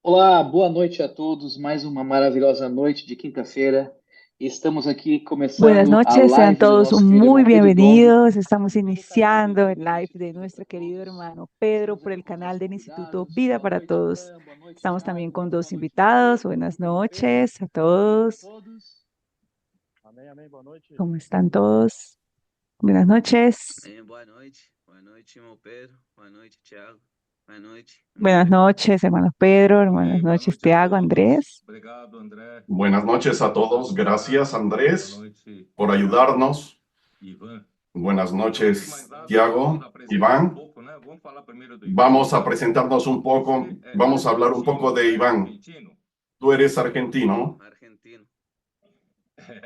Olá, boa noite a todos. Mais uma maravilhosa noite de quinta-feira. Estamos aqui Buenas começando a noches, sean live do todos nosso querido muy irmão Pedro Dom. bienvenidos. Estamos iniciando el live de nuestro querido hermano Pedro Estamos por aqui el com canal nossos del Instituto convidados. Vida Boa para noite, Todos. Ivan. Boa noite, Estamos también Iago. con Boa dos noite, invitados. Mateus. Buenas Irmão Pedro. noches a Boa noite a todos. todos. Amém, amém, boa noite. ¿Cómo están todos? Buenas noches. Boa noite, irmão Pedro. Boa noite, Thiago. Boa noite, Buenas André. noches, hermano Pedro. Buenas Amém, boa noches, noite a Tiago, todos. Andrés. Obrigado, André. Buenas noches a todos. Gracias, Boa Andrés, noite, por Tiago, ayudarnos. Ivan. Buenas Então, antes de mais noches, nada, vamos Tiago, apresentar um Iván. pouco, né? Vamos falar primeiro do Ivan. Vamos a Ivan, presentarnos un poco. você é Vamos a hablar un poco argentino, de né? Iván. Argentino. Tú eres argentino. Argentino.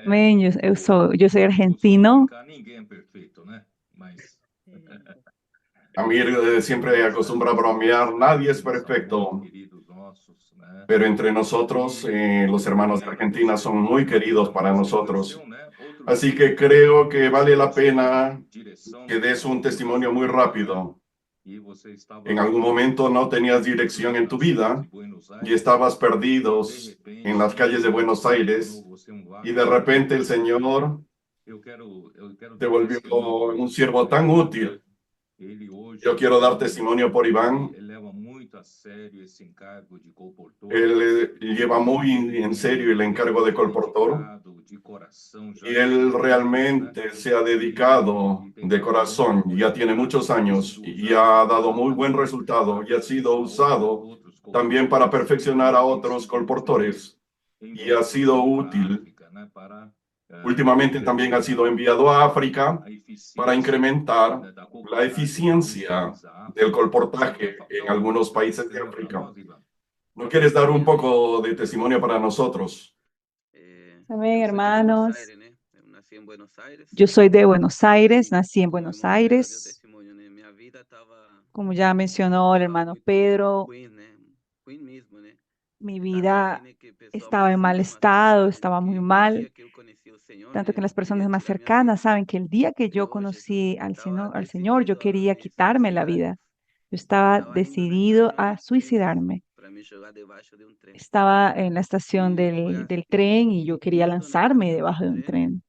Amén, yo soy No argentino. Sul-Americano, ninguém é perfeito, né? Mas Amir siempre acostumbra a bromear. Nadie es eles são muito perfecto, queridos nossos, né? pero entre nosotros, los hermanos de Recomendo Argentina você son muy queridos ainda para mais nosotros. conheceu, né? Outro Así líder que creo argentino que que vale la esteve na pena direção que do des un Instituto testimonio Vida muy Nova, né? rápido. E você estava En algún momento no tenías dirección en tu nas ruas vida de Buenos y Aires estabas e de perdidos en las repente calles de Buenos Deus tornou Aires você um y de vaso de repente el honra, né? Señor Eu quero te dar volvió testemunho por un Ivan, siervo por tan Ivan, né? útil. Ele hoje Yo quiero dar ele testimonio por ele Iván. leva muito a sério esse encargo de colportor. Él lleva muy Ele en serio el encargo de tem colportor dedicado de coração y já él muitos anos, né? realmente se ha E dedicado tem de dado corazón, muito ya tiene resultado, muchos e tem años sido y usado ha dado para muy buen também resultado y ha sido aperfeiçoar usado outros también para colportores, perfeccionar a e tem otros sido útil colportores y ha enviado sido também para a útil. África, né? Para Últimamente también ha sido incrementar enviado a África a para eficiência, incrementar né, da la colportagem em alguns eficiencia países da del África. Você quer colportaje dar en um algunos pouco de países de testemunho para África. nós, Ivan? ¿No quieres dar un Amém, amém. poco de testimonio para nosotros? Amén, Eu sou de Buenos hermanos. Aires, né? Eu nasci em Buenos Aires Yo soy de Buenos Aires, e, nací en como o Buenos irmão Pedro deu Aires. testemunho, né? Minha vida Como ya mencionó el tava hermano muito Pedro, ruim, né? Ruim mesmo, né? mi Tanto assim, vida né, que pessoal estaba mais en mal íntimo assim estado, sabe, né, estaba muy que o mal, dia que eu conheci o Senhor, tanto que né, las queria personas más tirar minha vida. cercanas saben que el día que yo Senhor Jesus, conocí estava Al Señor, yo decidido a quería me quitarme la suicidar, vida. Yo estaba estava indo na decidido estação a de trens suicidarme. para me jogar debaixo de um trem. Estaba en la estación E foi del tren y yo quería indo na lanzarme estação do debajo de un trem, né, tren.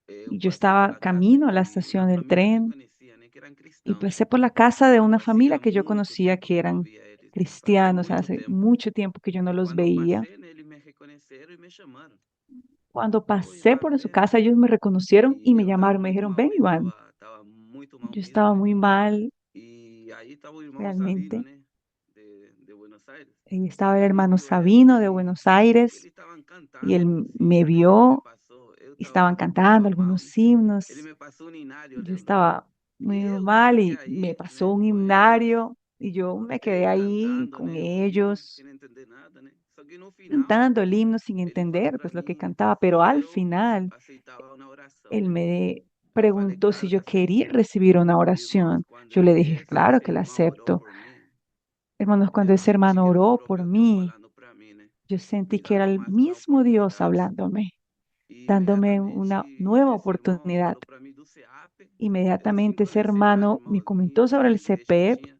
eu Y yo passei estaba pela casa camino a la de estación uma del família que eu tren conhecia, né, que eram y cristãos. pasé por la casa de una familia Fazia que yo muito conocía tempo que que eu não eran via eles, né? Fazia cristianos, muito hace tempo. mucho tiempo que yo no los Quando eu veía. passei, né, eles me reconheceram e me chamaram. Cuando Ô, pasé Ivan, por su vem. casa, ellos me reconocieron y E me eu estava llamaron, me muito dijeron, mal, ven, né? Iván. Tava muito mal Yo mesmo, estaba né? muy mal, E aí estava o irmão Sabino, realmente. né? De Buenos Aires. Y estaba el E ele hermano viu eu Sabino de e Buenos ele Aires estava y cantando él uns me hinos, né? Ele me vio passou, eu y estaban cantando tava mal, né? algunos Ele himnos. me passou um hinário, eu Yo lembro. estaba E muy eu mal fiquei y me aí, pasó né? un Com eles, himnario y yo me quedé ahí cantando, con né? Ouvindo, ellos, sem entender nada, né? Só que no final, cantando el himno sin ele falou entender para pues lo que mim cantaba, pero se al eu final aceitava uma oração, él né? me Eu falei, preguntó si claro que yo quería aceito. recibir una Irmãos, oración. quando Yo le dije, claro esse que la irmão orou acepto. por mim, Hermanos, cuando eu ese senti hermano que era o oró por próprio Deus mí, falando para mim, né? yo sentí Me que era dando el mais uma mismo Dios oportunidade. hablándome, E dándome imediatamente una nueva esse irmão oportunidad. falou para mim do CEAP. Eu sem Inmediatamente ese conhecer nada, hermano me irmãos, comentó nem sobre vida el de igreja eu CPEP, tinha,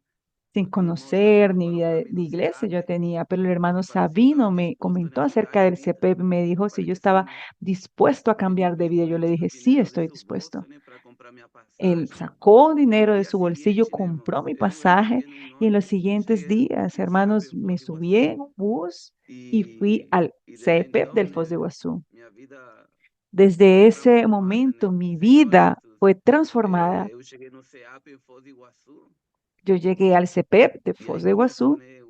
sin porque o irmão conocer Sabino ni falou vida para de mim do iglesia yo CEAP tenía, pero el hermano e falou se eu estava Sabino me disposto, né, comentó a mudar acerca de del vida. CPEP y me Eu dijo si falei yo que sim, estaba né? dispuesto a Ele cambiar de vida. pegou Yo e le tirou dije, sí, dinheiro de estoy seu dispuesto. bolso, né, para comprar minha Él passagem. sacó E dinero no de dia su bolsillo, seguinte, né, compró irmãos, mi eu pasaje embarquei y en los cheguei siguientes días, no CEAP hermanos, em me Foz do subí Iguaçu en un bus y fui e, al e desde CPEP então, del Foz de né, Iguazú. minha vida Desde foi ese transformada, momento né? mi Senhor vida Jesus. fue transformada. Eu cheguei no CEAP em Foz do Iguaçu Yo llegué al CPEP de e aí Foz de começou, Iguazú, né,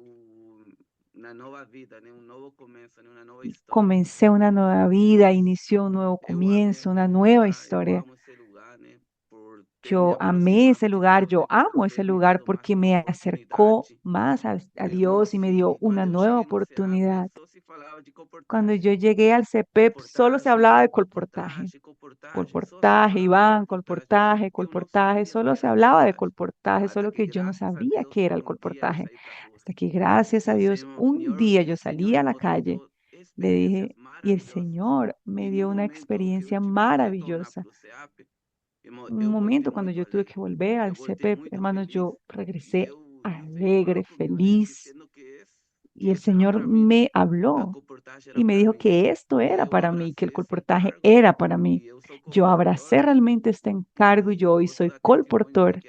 uma nova vida, né, um novo começo, né, uma nova história. comencé una nueva vida, Irmãos, inició un nuevo eu amei comienzo, una aquele nueva lugar, eu historia. amo esse lugar, né, por ter me Yo amé aproximado ese de lugar, Deus, yo né, por amo ese ter me lugar dado mais porque uma me acercó oportunidade. más a Dios y Irmãos, me dio e una quando eu nueva cheguei no CEAP, oportunidad. só se falava de Cuando comportagem. yo llegué al CPEP, solo se Colportagem, hablaba de colportaje. colportagem, colportagem, só se Colportaje, falava de Iván, colportagem. colportaje, E eu não colportaje, sabia o solo que se era hablaba de colportagem. colportaje, Até solo que, que yo no graças a sabía Deus, qué era el um dia eu colportaje. saí para a rua Hasta que gracias e a Dios, un día yo O Senhor salí a me la calle, mostrou le experiências dije, y el maravilhosas. Señor me E no dio una momento que eu experiencia tive que retornar maravillosa. para o CEAP, irmão, Un eu voltei momento cuando muito yo tuve alegre. que volver al Eu voltei CPEP, muito hermanos, feliz yo e regresé eu fui alegre, falar com Deus, né? feliz. Dizendo que Y el Señor me habló y me dijo que esto era para mí, que el colportaje era para mí. Yo abracé realmente este encargo y yo hoy soy colportor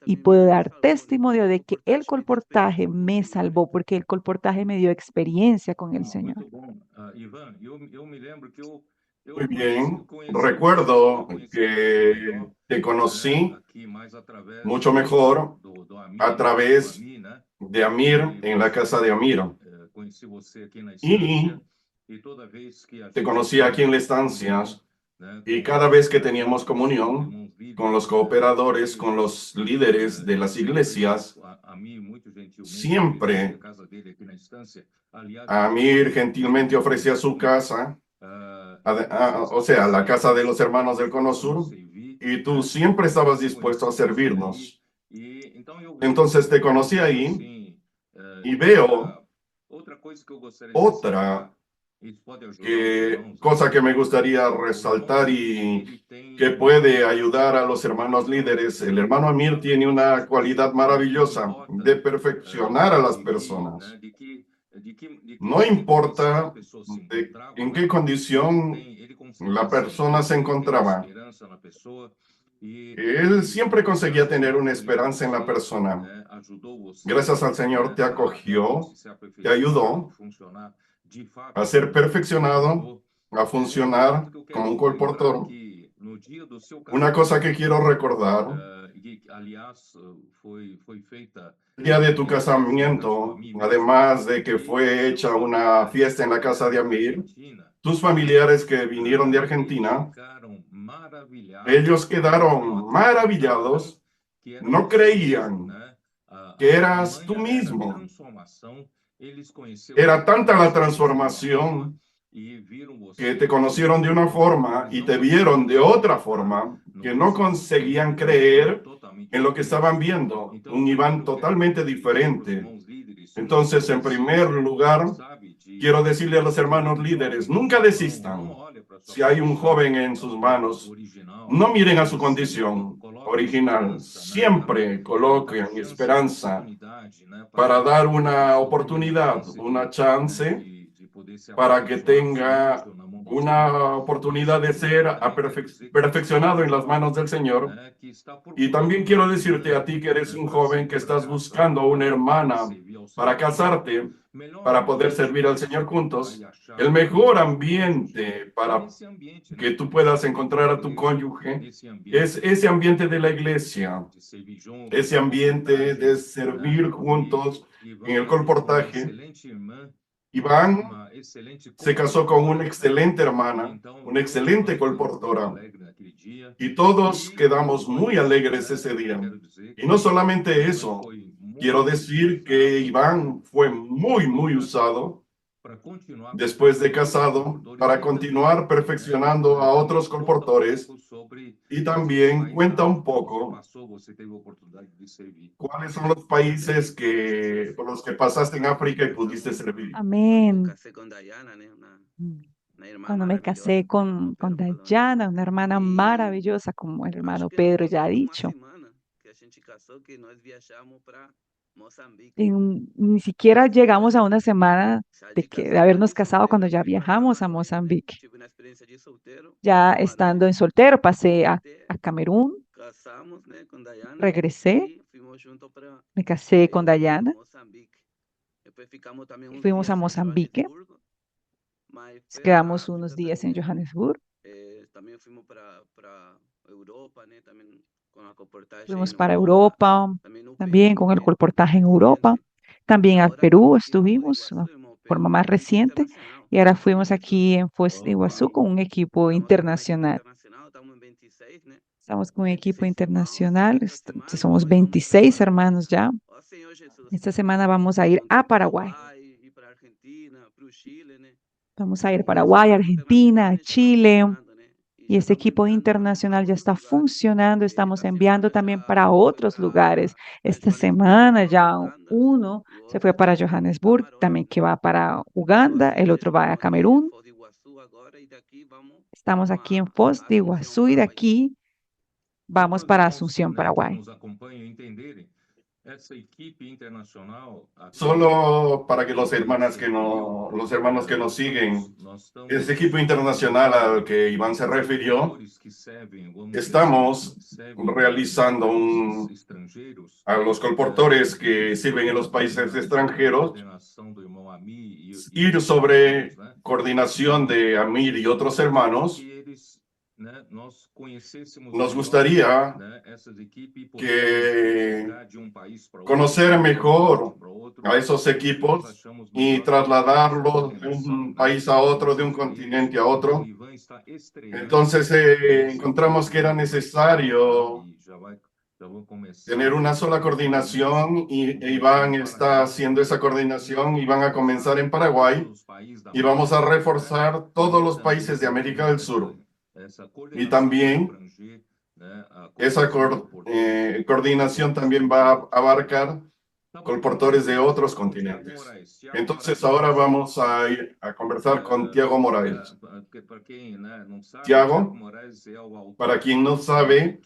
y puedo dar testimonio de que el colportaje me salvó porque el colportaje me dio experiencia con el Señor. Muito bom. Ivan, eu me lembro que Muy eu bien. conheci Recuerdo você que te né, conocí aqui mais através mucho mejor do a Amir, do través Ami, né? de Amir E en la casa de Amir. conheci você aqui na Y estância e toda vez que a te gente conocí aquí en la estancia né, y com cada vez que os teníamos comunión irmãos líderes, con los cooperadores, con los líderes de las iglesias, a mim muito gentilmente oferecia siempre a casa dele aqui na estância. Aliás, Amir gentilmente ofrecía su casa, o sea, la casa de los hermanos del Cono Sur, y tú siempre estabas dispuesto a servirnos. Entonces te conocí ahí y veo otra cosa que me gustaría resaltar y que puede ayudar a los hermanos líderes. El hermano Amir tiene una cualidad maravillosa de perfeccionar a las personas. No importa en qué condición la persona se encontraba. Él siempre conseguía tener una esperanza en la persona. Gracias al Señor te acogió, te ayudó a ser perfeccionado, a funcionar como un colportor. Una cosa que quiero recordar, el día de tu casamiento, además de que fue hecha una fiesta en la casa de Amir, tus familiares que vinieron de Argentina, ellos quedaron maravillados, no creían que eras tú mismo. Era tanta la transformación que te conocieron de una forma y te vieron de otra forma, que no conseguían creer en lo que estaban viendo, un Iván totalmente diferente. Entonces, en primer lugar, quiero decirle a los hermanos líderes, nunca desistan. Si hay un joven en sus manos, no miren a su condición original, siempre coloquen esperanza para dar una oportunidad, una chance para que tenga una oportunidad de ser perfeccionado en las manos del Señor. Y también quiero decirte a ti que eres un joven que estás buscando una hermana para casarte, para poder servir al Señor juntos. El mejor ambiente para que tú puedas encontrar a tu cónyuge es ese ambiente de la iglesia, ese ambiente de servir juntos en el colportaje. Iván se casó con una excelente hermana, una excelente colportora, y todos quedamos muy alegres ese día. Y no solamente eso, quiero decir que Iván fue muy usado después de casado para continuar perfeccionando a otros colportores, y también cuenta un poco cuáles son los países por los que pasaste en África y pudiste servir. Amén. Casé con Dayana, né? Una irmã Cuando me casé maravilhosa, con Pedro Paulo. Dayana, una hermana Y maravillosa, como el acho hermano que não Pedro ya ha passou uma dicho. semana que a gente casou que nós viajamos para Moçambique. Ni siquiera llegamos a una semana Já de, de de casado, habernos de casado cuando solteiro, ya fui para viajamos a Camarões, né? Mozambique. Tive uma experiência de solteiro, Ya Camarões. estando en soltero, pasé Até a Camerún, casamos, né, com Dayana regresé, e fomos juntos para me casé con Dayana Moçambique. Depois ficamos também y uns fuimos a dias em Mozambique. Joanesburgo, mas foi Quedamos África unos días en também. Johannesburg, Também fomos para Europa, né? Também com a comportagem fuimos no para Angola, Europa, também no también Peru, con el né? colportaje en Mais Europa, recente. E también a agora Perú estamos aqui em Foz do estuvimos, Iguaçu, de irmão Pedro, forma com más uma equipe reciente, internacional. y ahora fuimos Estamos aquí en Foz de Iguazú con un equipo Estamos aqui com uma equipe internacional. internacional, estamos em 26, né? Estamos con un equipo 26 irmãos. internacional, Esta semana somos nós vamos para 26 Paraguai. hermanos ya. Ó Senhor Jesus. Esta semana vamos a ir Vamos a para Paraguay. Paraguai, para Argentina, para o Chile, né? Vamos a ir a E esse Paraguay, equipe Argentina, internacional, né, já está Chile. funcionando, né? Y Já este estamos equipo enviando para internacional ya outros está lugares. funcionando. Estamos Esta enviando semana también já para um foi otros para lugares. Esta Joanesburgo, semana outro ya Uganda, uno o se fue outro para para Johannesburg, Camarões, también né? que va para Ó Uganda, el Senhor otro va a Jesus, estamos aqui em Camerún. Foz do Iguaçu agora e daqui vamos Estamos rumo aquí en a Foz de Asunción, Iguazú y de Paraguai. aquí Só para vamos os para irmãos, Asunción, né, que Paraguay. nos acompanham entenderem, Solo para que los hermanos que nos siguen, este equipo internacional al que Iván se refirió, estamos realizando a los colportores que sirven en los países extranjeros, ir sobre coordinación de Amir y otros hermanos. Nos gustaría que conocer mejor a esos equipos y trasladarlos de un país a otro, de un continente a otro. Entonces encontramos que era necesario tener una sola coordinación y Iván está haciendo esa coordinación y van a comenzar en Paraguay y vamos a reforzar todos los países de América del Sur. Y también esa coordinación también va a abarcar colportores de otros continentes. Entonces ahora vamos a ir a conversar con Tiago Moraes. Tiago, para quien no sabe,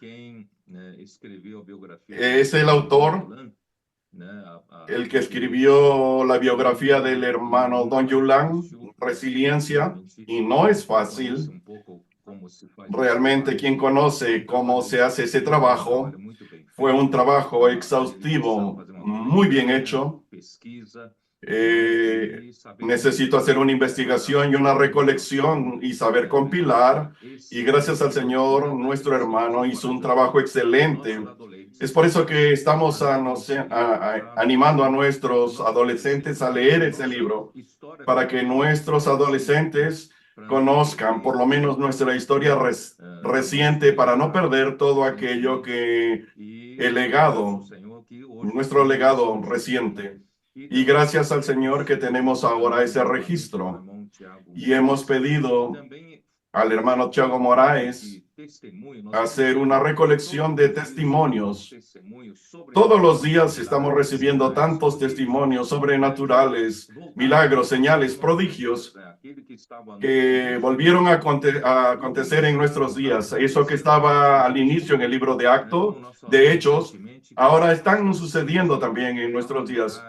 es el autor, el que escribió la biografía del hermano Don Yulan, Resiliencia, y no es fácil. Realmente quien conoce cómo se hace ese trabajo, fue un trabajo exhaustivo, muy bien hecho. Necesito hacer una investigación y una recolección y saber compilar. Y gracias al Señor, nuestro hermano hizo un trabajo excelente. Es por eso que estamos animando a nuestros adolescentes a leer ese libro, para que nuestros adolescentes conozcan por lo menos nuestra historia reciente, para no perder todo aquello que el legado, nuestro legado reciente. Y gracias al Señor que tenemos ahora ese registro. Y hemos pedido al hermano Tiago Moraes hacer una recolección de testimonios. Todos los días estamos recibiendo tantos testimonios sobrenaturales, milagros, señales, prodigios que volvieron a acontecer en nuestros días. Eso que estaba al inicio en el libro de Hechos, ahora están sucediendo también en nuestros días.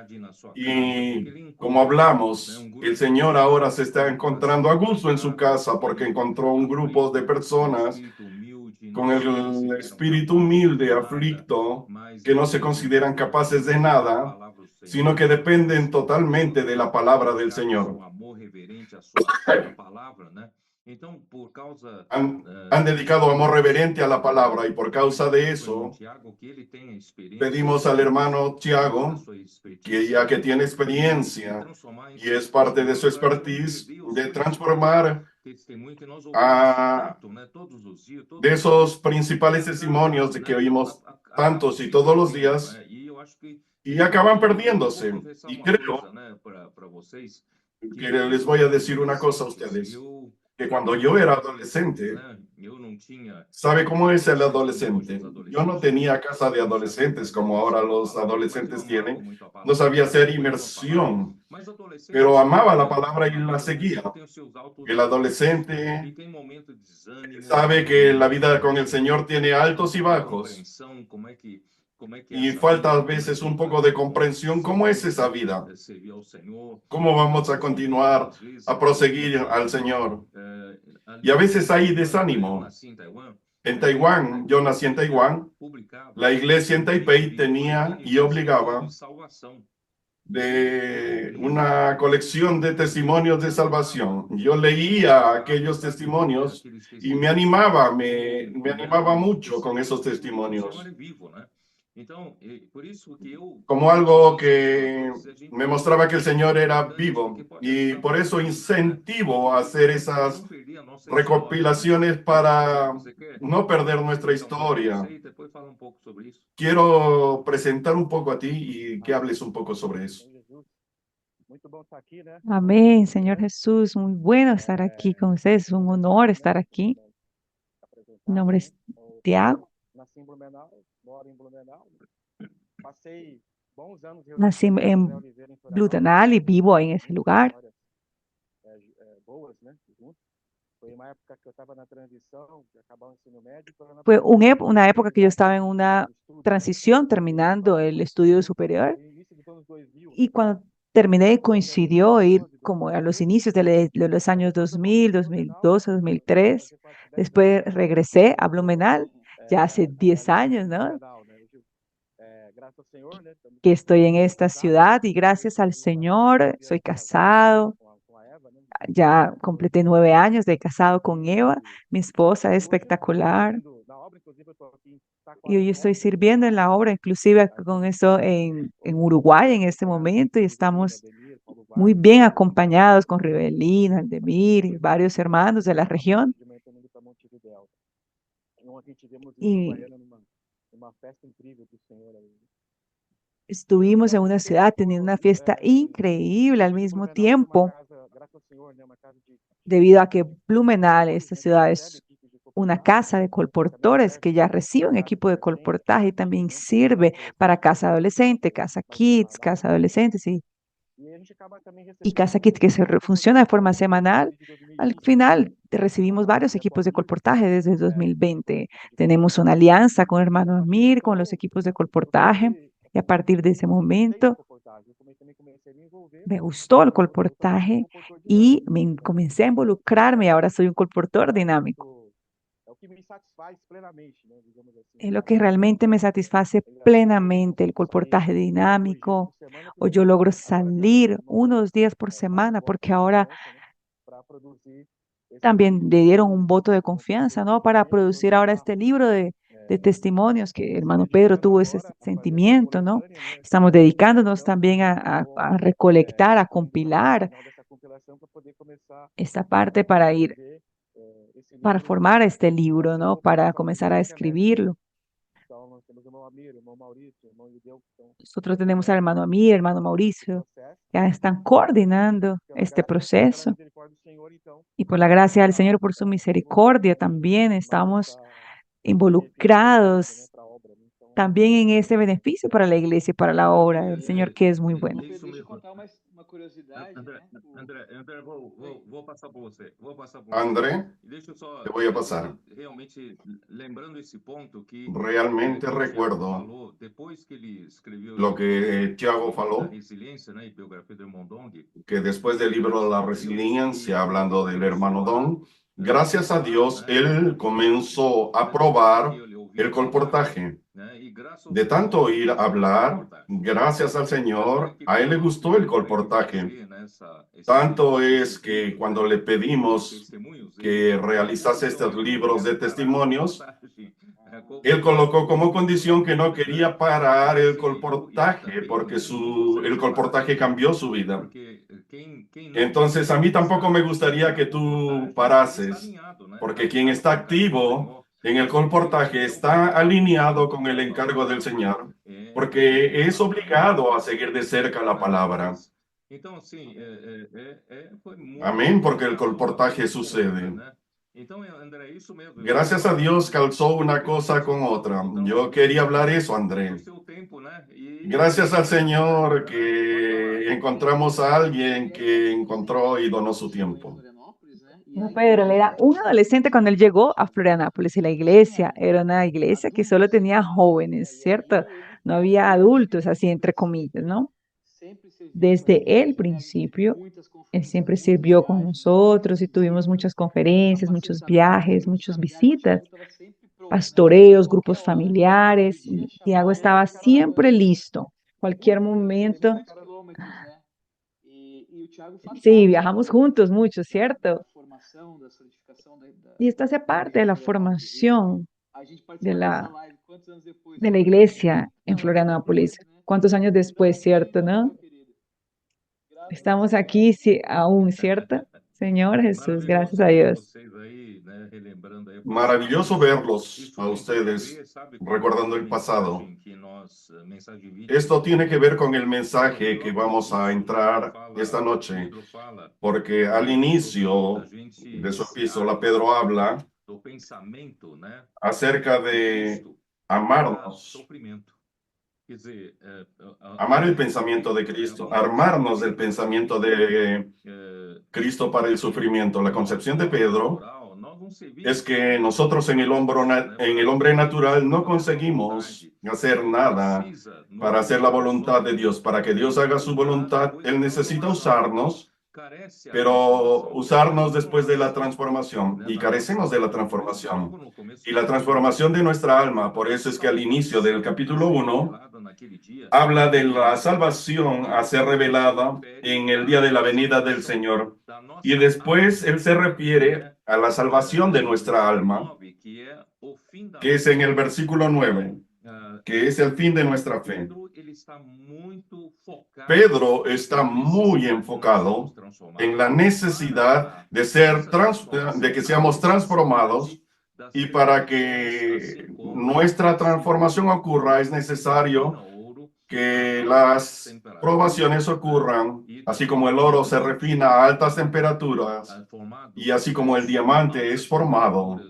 Y como hablamos, el Señor ahora se está encontrando a gusto en su casa porque encontró un grupo de personas con el espíritu humilde, aflicto, que no se consideran capaces de nada, sino que dependen totalmente de la palabra del Señor. Han dedicado amor reverente a la palabra, y por causa de eso pedimos al hermano Tiago, que ya que tiene experiencia y es parte de su expertise, de transformar de esos principales testimonios de que oímos tantos y todos los días, y acaban perdiéndose. Y creo que les voy a decir una cosa a ustedes, que cuando yo era adolescente, ¿sabe cómo es el adolescente? Yo no tenía casa de adolescentes como ahora los adolescentes tienen. No sabía hacer inmersión, pero amaba la palabra y la seguía. El adolescente sabe que la vida con el Señor tiene altos y bajos. Y falta a veces un poco de comprensión. ¿Cómo es esa vida? ¿Cómo vamos a continuar a proseguir al Señor? Y a veces hay desánimo. En Taiwán, yo nací en Taiwán, la iglesia en Taipei tenía y obligaba de una colección de testimonios de salvación. Yo leía aquellos testimonios y me animaba mucho con esos testimonios, como algo que me mostraba que el Señor era vivo, y por eso incentivo a hacer esas recopilaciones para no perder nuestra historia. Quiero presentar un poco a ti y que hables un poco sobre eso. Amén, Señor Jesús. Muy bueno estar aquí con ustedes. Es un honor estar aquí. Mi nombre es Tiago. Nací en Blumenau y vivo en ese lugar. Fue una época que yo estaba en una transición terminando el estudio superior. Y cuando terminé, coincidió ir como a los inicios de los años 2000, 2002, 2003. Después regresé a Blumenau, ya hace 10 años, ¿no? Que estoy en esta ciudad y gracias al Señor soy casado. Ya completé 9 años de casado con Eva. Mi esposa es espectacular. Y hoy estoy sirviendo en la obra, inclusive con eso en Uruguay en este momento, y estamos muy bien acompañados con Rivelina, Aldemir y varios hermanos de la región. Y estuvimos en una ciudad teniendo una fiesta increíble al mismo tiempo, debido a que Blumenau, esta ciudad, es una casa de colportores que ya recibe un equipo de colportaje y también sirve para casa adolescente, casa kids, casa adolescentes y casa kids que funciona de forma semanal. Al final recibimos varios equipos de colportaje desde el 2020. Tenemos una alianza con hermano Amir, con los equipos de colportaje, y a partir de ese momento me gustó el colportaje y me comencé a involucrarme y ahora soy un colportor dinámico. Es lo que realmente me satisface plenamente, el colportaje dinámico, o yo logro salir unos días por semana, porque ahora también le dieron un voto de confianza, ¿no? Para producir ahora este libro de testimonios, que hermano Pedro tuvo ese sentimiento, ¿no? Estamos dedicándonos también a recolectar, a compilar esta parte para formar este libro, ¿no? Para comenzar a escribirlo. Nosotros tenemos al hermano Amir, hermano Mauricio, ya están coordinando este proceso. Y por la gracia del Señor, por su misericordia, también estamos involucrados también en ese beneficio para la iglesia y para la obra del Señor, que es muy bueno. Deixa eu contar uma curiosidade, André, né? André, vou passar por você. Vou passar por André, você. E deixa eu só te voy a pasar. realmente lembrando esse ponto que Realmente Tiago recuerdo falou depois que ele escreveu lo que Tiago da falou, resiliência, né, e biografia do irmão Dong. que después del libro de la resiliencia, hablando del hermano Don, gracias a Dios, él comenzó a probar el colportaje. De tanto oír hablar, gracias al Señor, a él le gustó el colportaje. Tanto es que cuando le pedimos que realizase estos libros de testimonios, él colocó como condición que no quería parar el colportaje porque el colportaje cambió su vida. Entonces, a mí tampoco me gustaría que tú parases, porque quien está activo en el colportaje está alineado con el encargo del Señor, porque es obligado a seguir de cerca la palabra. Amén, porque el colportaje sucede. Gracias a Dios calzó una cosa con otra. Yo quería hablar eso, André. Gracias al Señor que encontramos a alguien que encontró y donó su tiempo. No, Pedro, él era un adolescente cuando él llegó a Florianápolis y la iglesia era una iglesia que solo tenía jóvenes, ¿cierto? No había adultos, así entre comillas, ¿no? Desde el principio, él siempre sirvió con nosotros y tuvimos muchas conferencias, muchos viajes, muchas visitas, pastoreos, grupos familiares. Y Tiago estaba siempre listo, cualquier momento. Sí, viajamos juntos mucho, ¿cierto? Y esto hace parte de la formación de la iglesia en Florianópolis. ¿Cuántos años después, cierto, no? Estamos aquí aún, ¿cierto? Señor Jesús, gracias a Dios. Maravilloso verlos a ustedes recordando el pasado. Esto tiene que ver con el mensaje que vamos a entrar esta noche, porque al inicio de su epístola Pedro habla acerca de amarnos, amar el pensamiento de Cristo, armarnos del pensamiento de Cristo para el sufrimiento. La concepción de Pedro es que nosotros en en el hombre natural no conseguimos hacer nada para hacer la voluntad de Dios. Para que Dios haga su voluntad, Él necesita usarnos, pero usarnos después de la transformación, y carecemos de la transformación y la transformación de nuestra alma. Por eso es que al inicio del capítulo 1 habla de la salvación a ser revelada en el día de la venida del Señor, y después él se refiere a la salvación de nuestra alma, que es en el versículo 9, que es el fin de nuestra fe. Pedro está muy enfocado en la necesidad de de que seamos transformados, y para que nuestra transformación ocurra es necesario que las probaciones ocurran, así como el oro se refina a altas temperaturas y así como el diamante es formado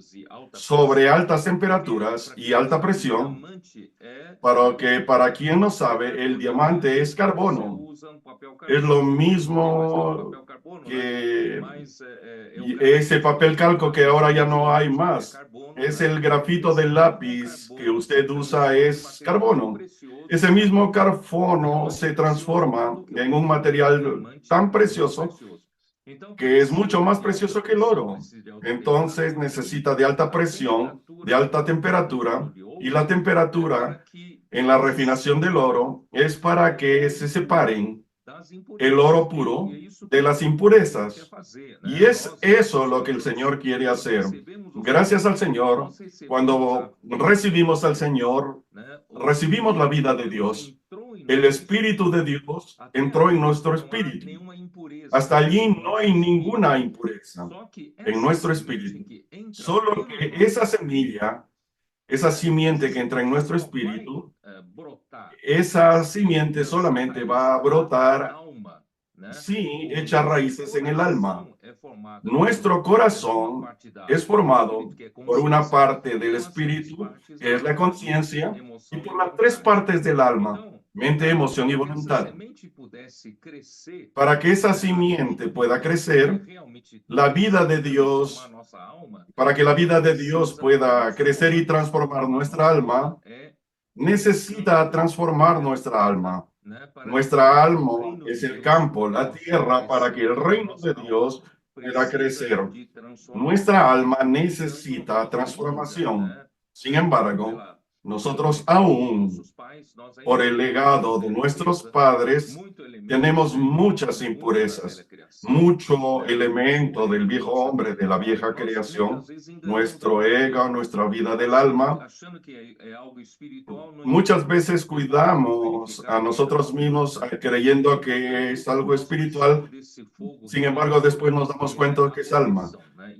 sobre altas temperaturas y alta presión, para quien no sabe, el diamante es carbono. Es lo mismo que ese papel calco que ahora ya no hay más. Es el grafito del lápiz que usted usa, es carbono. Ese mismo carbono se transforma en un material tan precioso que es mucho más precioso que el oro. Entonces necesita de alta presión, de alta temperatura, y la temperatura en la refinación del oro es para que se separen el oro puro de las impurezas. Y es eso lo que el Señor quiere hacer. Gracias al Señor, cuando recibimos al Señor, recibimos la vida de Dios. El Espíritu de Dios entró en nuestro espíritu. Hasta allí no hay ninguna impureza en nuestro espíritu. Solo que esa semilla, esa simiente que entra en nuestro espíritu, esa simiente solamente va a brotar si echa raíces en el alma. Nuestro corazón es formado por una parte del espíritu, que es la conciencia, y por las tres partes del alma: mente, emoción y voluntad. Para que esa simiente pueda crecer, la vida de Dios, para que la vida de Dios pueda crecer y transformar nuestra alma, necesita transformar nuestra alma. Nuestra alma es el campo, la tierra, para que el reino de Dios pueda crecer. Nuestra alma necesita transformación. Sin embargo, nosotros aún, por el legado de nuestros padres, tenemos muchas impurezas, mucho elemento del viejo hombre, de la vieja creación, nuestro ego, nuestra vida del alma. Muchas veces cuidamos a nosotros mismos creyendo que es algo espiritual, sin embargo después nos damos cuenta que es alma.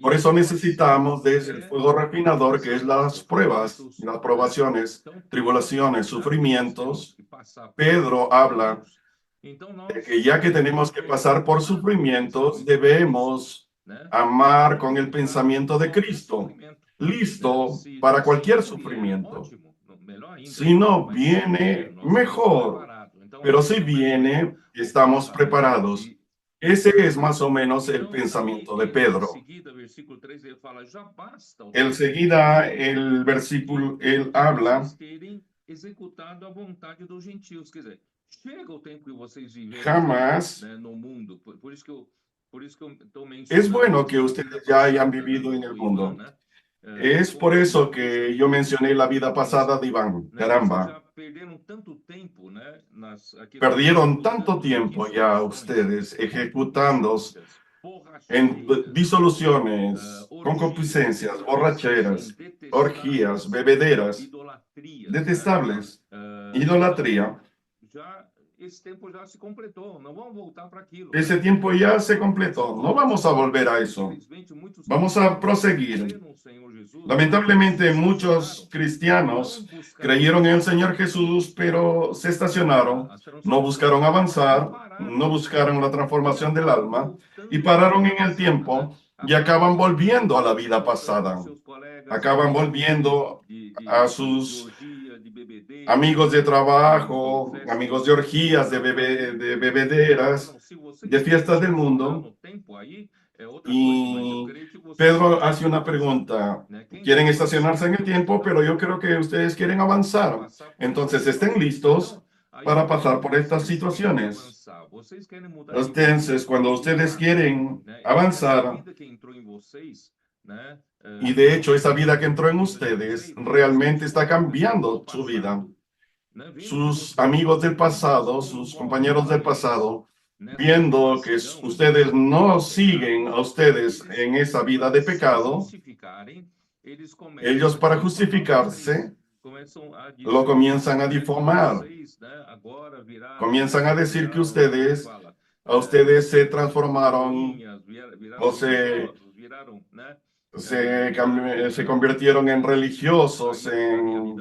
Por eso necesitamos de ese fuego refinador, que es las pruebas, las probaciones, tribulaciones, sufrimientos. Pedro habla de que ya que tenemos que pasar por sufrimientos, debemos amar con el pensamiento de Cristo, listo para cualquier sufrimiento. Si no viene, mejor, pero si viene, estamos preparados. Ese es más o menos el pensamiento de Pedro. Enseguida, el versículo, él habla, jamás. Es bueno que ustedes ya hayan vivido en el mundo. Es por eso que yo mencioné la vida pasada de Iván. Caramba. Perdieron tanto tiempo ya ustedes ejecutando en disoluciones, concupiscencias, borracheras, orgías, bebederas, detestables, idolatría. Ese tiempo ya se completó. No vamos a volver a eso. Vamos a proseguir. Lamentablemente, muchos cristianos creyeron en el Señor Jesús, pero se estacionaron, no buscaron avanzar, no buscaron la transformación del alma y pararon en el tiempo y acaban volviendo a la vida pasada. Acaban volviendo a sus amigos de trabajo, amigos de orgías, de bebederas, de fiestas del mundo. Y Pedro hace una pregunta. Quieren estacionarse en el tiempo, pero yo creo que ustedes quieren avanzar. Entonces, estén listos para pasar por estas situaciones. Entonces, cuando ustedes quieren avanzar, y de hecho esa vida que entró en ustedes realmente está cambiando su vida. Sus amigos del pasado, sus compañeros del pasado, viendo que ustedes no siguen a ustedes en esa vida de pecado, ellos para justificarse lo comienzan a difamar. Comienzan a decir que a ustedes se transformaron o se convirtieron en religiosos, en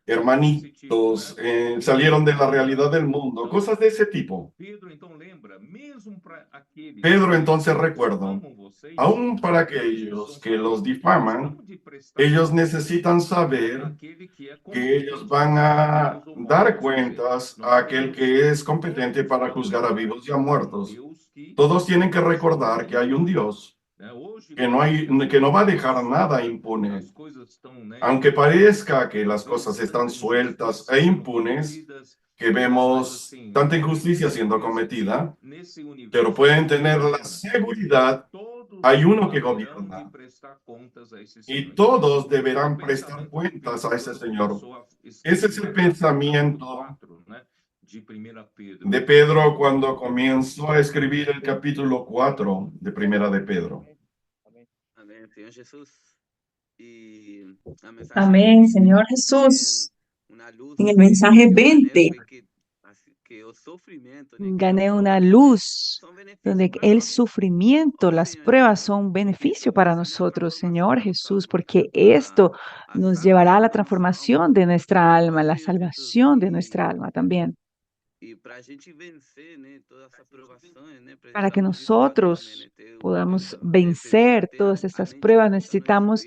hermanitos, salieron de la realidad del mundo, cosas de ese tipo. Pedro entonces recuerda, aún para aquellos que los difaman, ellos necesitan saber que ellos van a dar cuentas a aquel que es competente para juzgar a vivos y a muertos. Todos tienen que recordar que hay un Dios que no va a dejar nada impune. Aunque parezca que las cosas están sueltas e impunes, que vemos tanta injusticia siendo cometida, pero pueden tener la seguridad, hay uno que gobierna y todos deberán prestar cuentas a ese Señor. Ese es el pensamiento de Pedro cuando comenzó a escribir el capítulo 4 de Primera de Pedro. Amén, Señor Jesús. En el mensaje 20 gané una luz donde el sufrimiento, las pruebas son un beneficio para nosotros, Señor Jesús, porque esto nos llevará a la transformación de nuestra alma, la salvación de nuestra alma también. Para que nosotros podamos vencer todas estas pruebas, necesitamos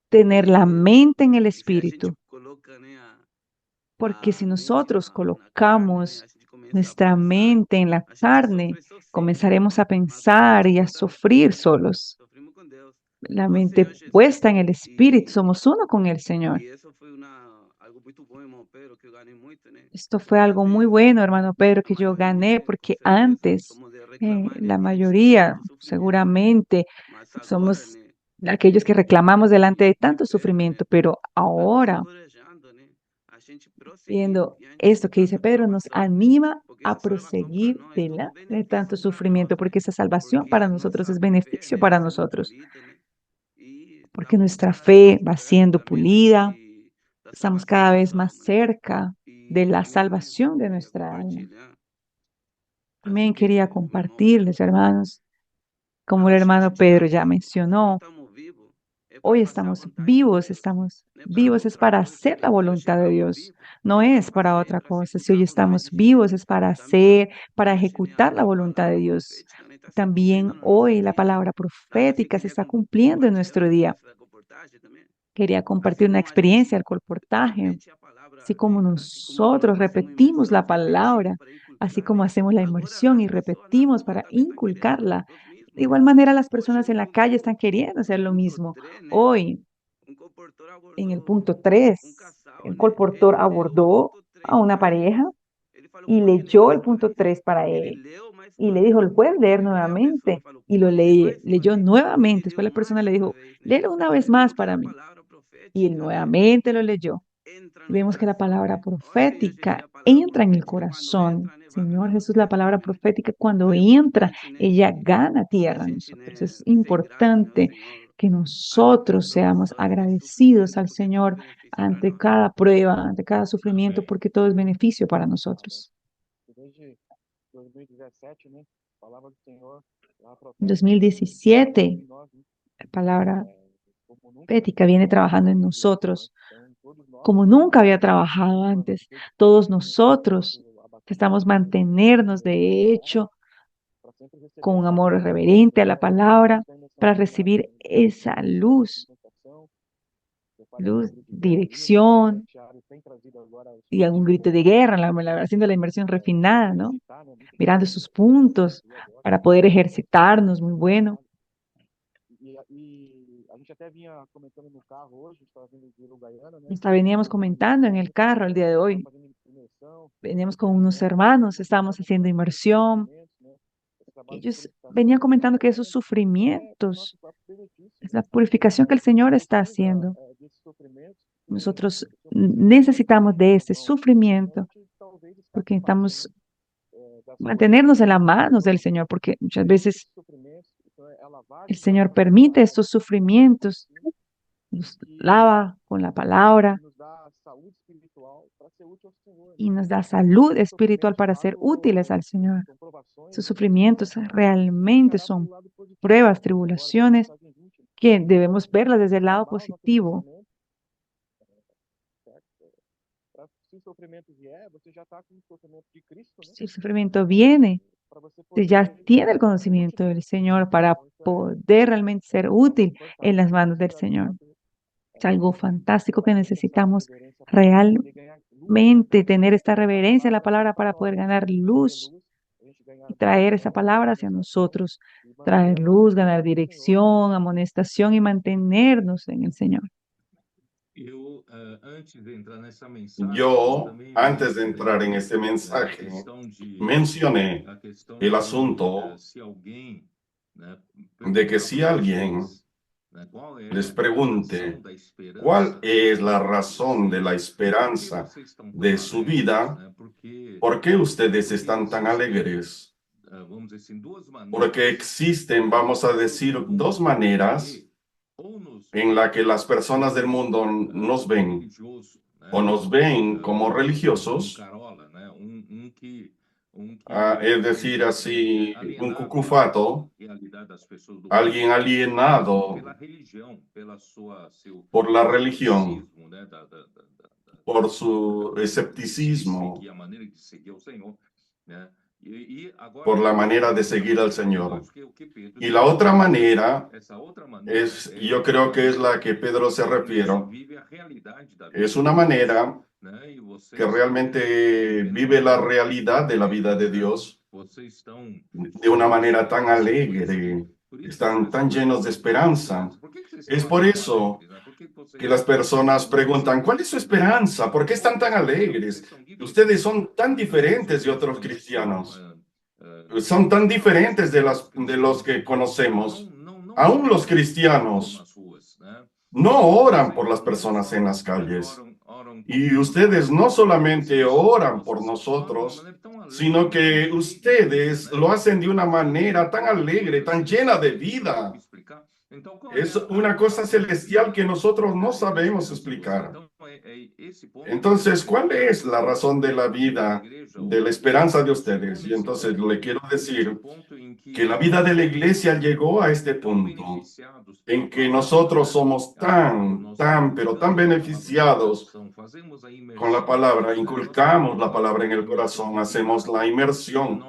tener la mente en el Espíritu. Porque si nosotros colocamos nuestra mente en la carne, comenzaremos a pensar y a sufrir solos. La mente puesta en el Espíritu, somos uno con el Señor. Esto fue algo muy bueno, hermano Pedro, que yo gané, porque antes la mayoría, seguramente, somos aquellos que reclamamos delante de tanto sufrimiento, pero ahora, viendo esto que dice Pedro, nos anima a proseguir delante de tanto sufrimiento, porque esa salvación para nosotros es beneficio para nosotros, porque nuestra fe va siendo pulida, estamos cada vez más cerca de la salvación de nuestra alma. También quería compartirles, hermanos, como el hermano Pedro ya mencionó, hoy estamos vivos es para hacer la voluntad de Dios, no es para otra cosa. Si hoy estamos vivos es para hacer, para ejecutar la voluntad de Dios. También hoy la palabra profética se está cumpliendo en nuestro día. Quería compartir una experiencia al colportaje. Así como nosotros repetimos la palabra, así como hacemos la inmersión y repetimos para inculcarla, de igual manera las personas en la calle están queriendo hacer lo mismo. Hoy, en el punto 3, el colportor abordó a una pareja y leyó el punto 3 para él. Y le dijo, ¿lo puedes leer nuevamente? Y lo leyó nuevamente. Después la persona le dijo, léelo una vez más para mí. Y él nuevamente lo leyó. Vemos que la palabra profética entra en el corazón. Señor Jesús, la palabra profética cuando entra, ella gana tierra a nosotros. Es importante que nosotros seamos agradecidos al Señor ante cada prueba, ante cada sufrimiento, porque todo es beneficio para nosotros. En 2017, la palabra profética viene trabajando en nosotros como nunca había trabajado antes. Todos nosotros estamos mantenernos, de hecho, con un amor reverente a la palabra para recibir esa luz, dirección y algún grito de guerra, haciendo la inmersión refinada, ¿no? Mirando sus puntos para poder ejercitarnos, muy bueno. Hasta veníamos comentando en el carro el día de hoy. Veníamos con unos hermanos, estábamos haciendo inmersión. Ellos venían comentando que esos sufrimientos es la purificación que el Señor está haciendo. Nosotros necesitamos de este sufrimiento porque necesitamos mantenernos en las manos del Señor, porque muchas veces el Señor permite estos sufrimientos, nos lava con la palabra y nos da salud espiritual para ser útiles al Señor. Sus sufrimientos realmente son pruebas, tribulaciones que debemos verlas desde el lado positivo. Si el sufrimiento viene, usted ya tiene el conocimiento del Señor para poder realmente ser útil en las manos del Señor. Es algo fantástico que necesitamos realmente tener esta reverencia a la palabra para poder ganar luz y traer esa palabra hacia nosotros, traer luz, ganar dirección, amonestación y mantenernos en el Señor. Yo, antes de entrar en este mensaje, mencioné el asunto de que si alguien les pregunte cuál es la razón de la esperanza de su vida, ¿por qué ustedes están tan alegres? Porque existen, vamos a decir, dos maneras en la que las personas del mundo nos ven. O nos ven como religiosos, es decir, así, un cucufato, alguien alienado por la religión, por su escepticismo, por la manera de seguir al Señor. Y la otra manera es, yo creo que es la que Pedro se refiere, es una manera que realmente vive la realidad de la vida de Dios de una manera tan alegre, están tan llenos de esperanza. Es por eso que las personas preguntan, ¿cuál es su esperanza? ¿Por qué están tan alegres? Ustedes son tan diferentes de otros cristianos. Son tan diferentes de los que conocemos. Aún los cristianos no oran por las personas en las calles. Y ustedes no solamente oran por nosotros, sino que ustedes lo hacen de una manera tan alegre, tan llena de vida. Es una cosa celestial que nosotros no sabemos explicar. Entonces, ¿cuál es la razón de la vida, de la esperanza de ustedes? Y entonces le quiero decir que la vida de la iglesia llegó a este punto en que nosotros somos pero tan beneficiados con la palabra, inculcamos la palabra en el corazón, hacemos la inmersión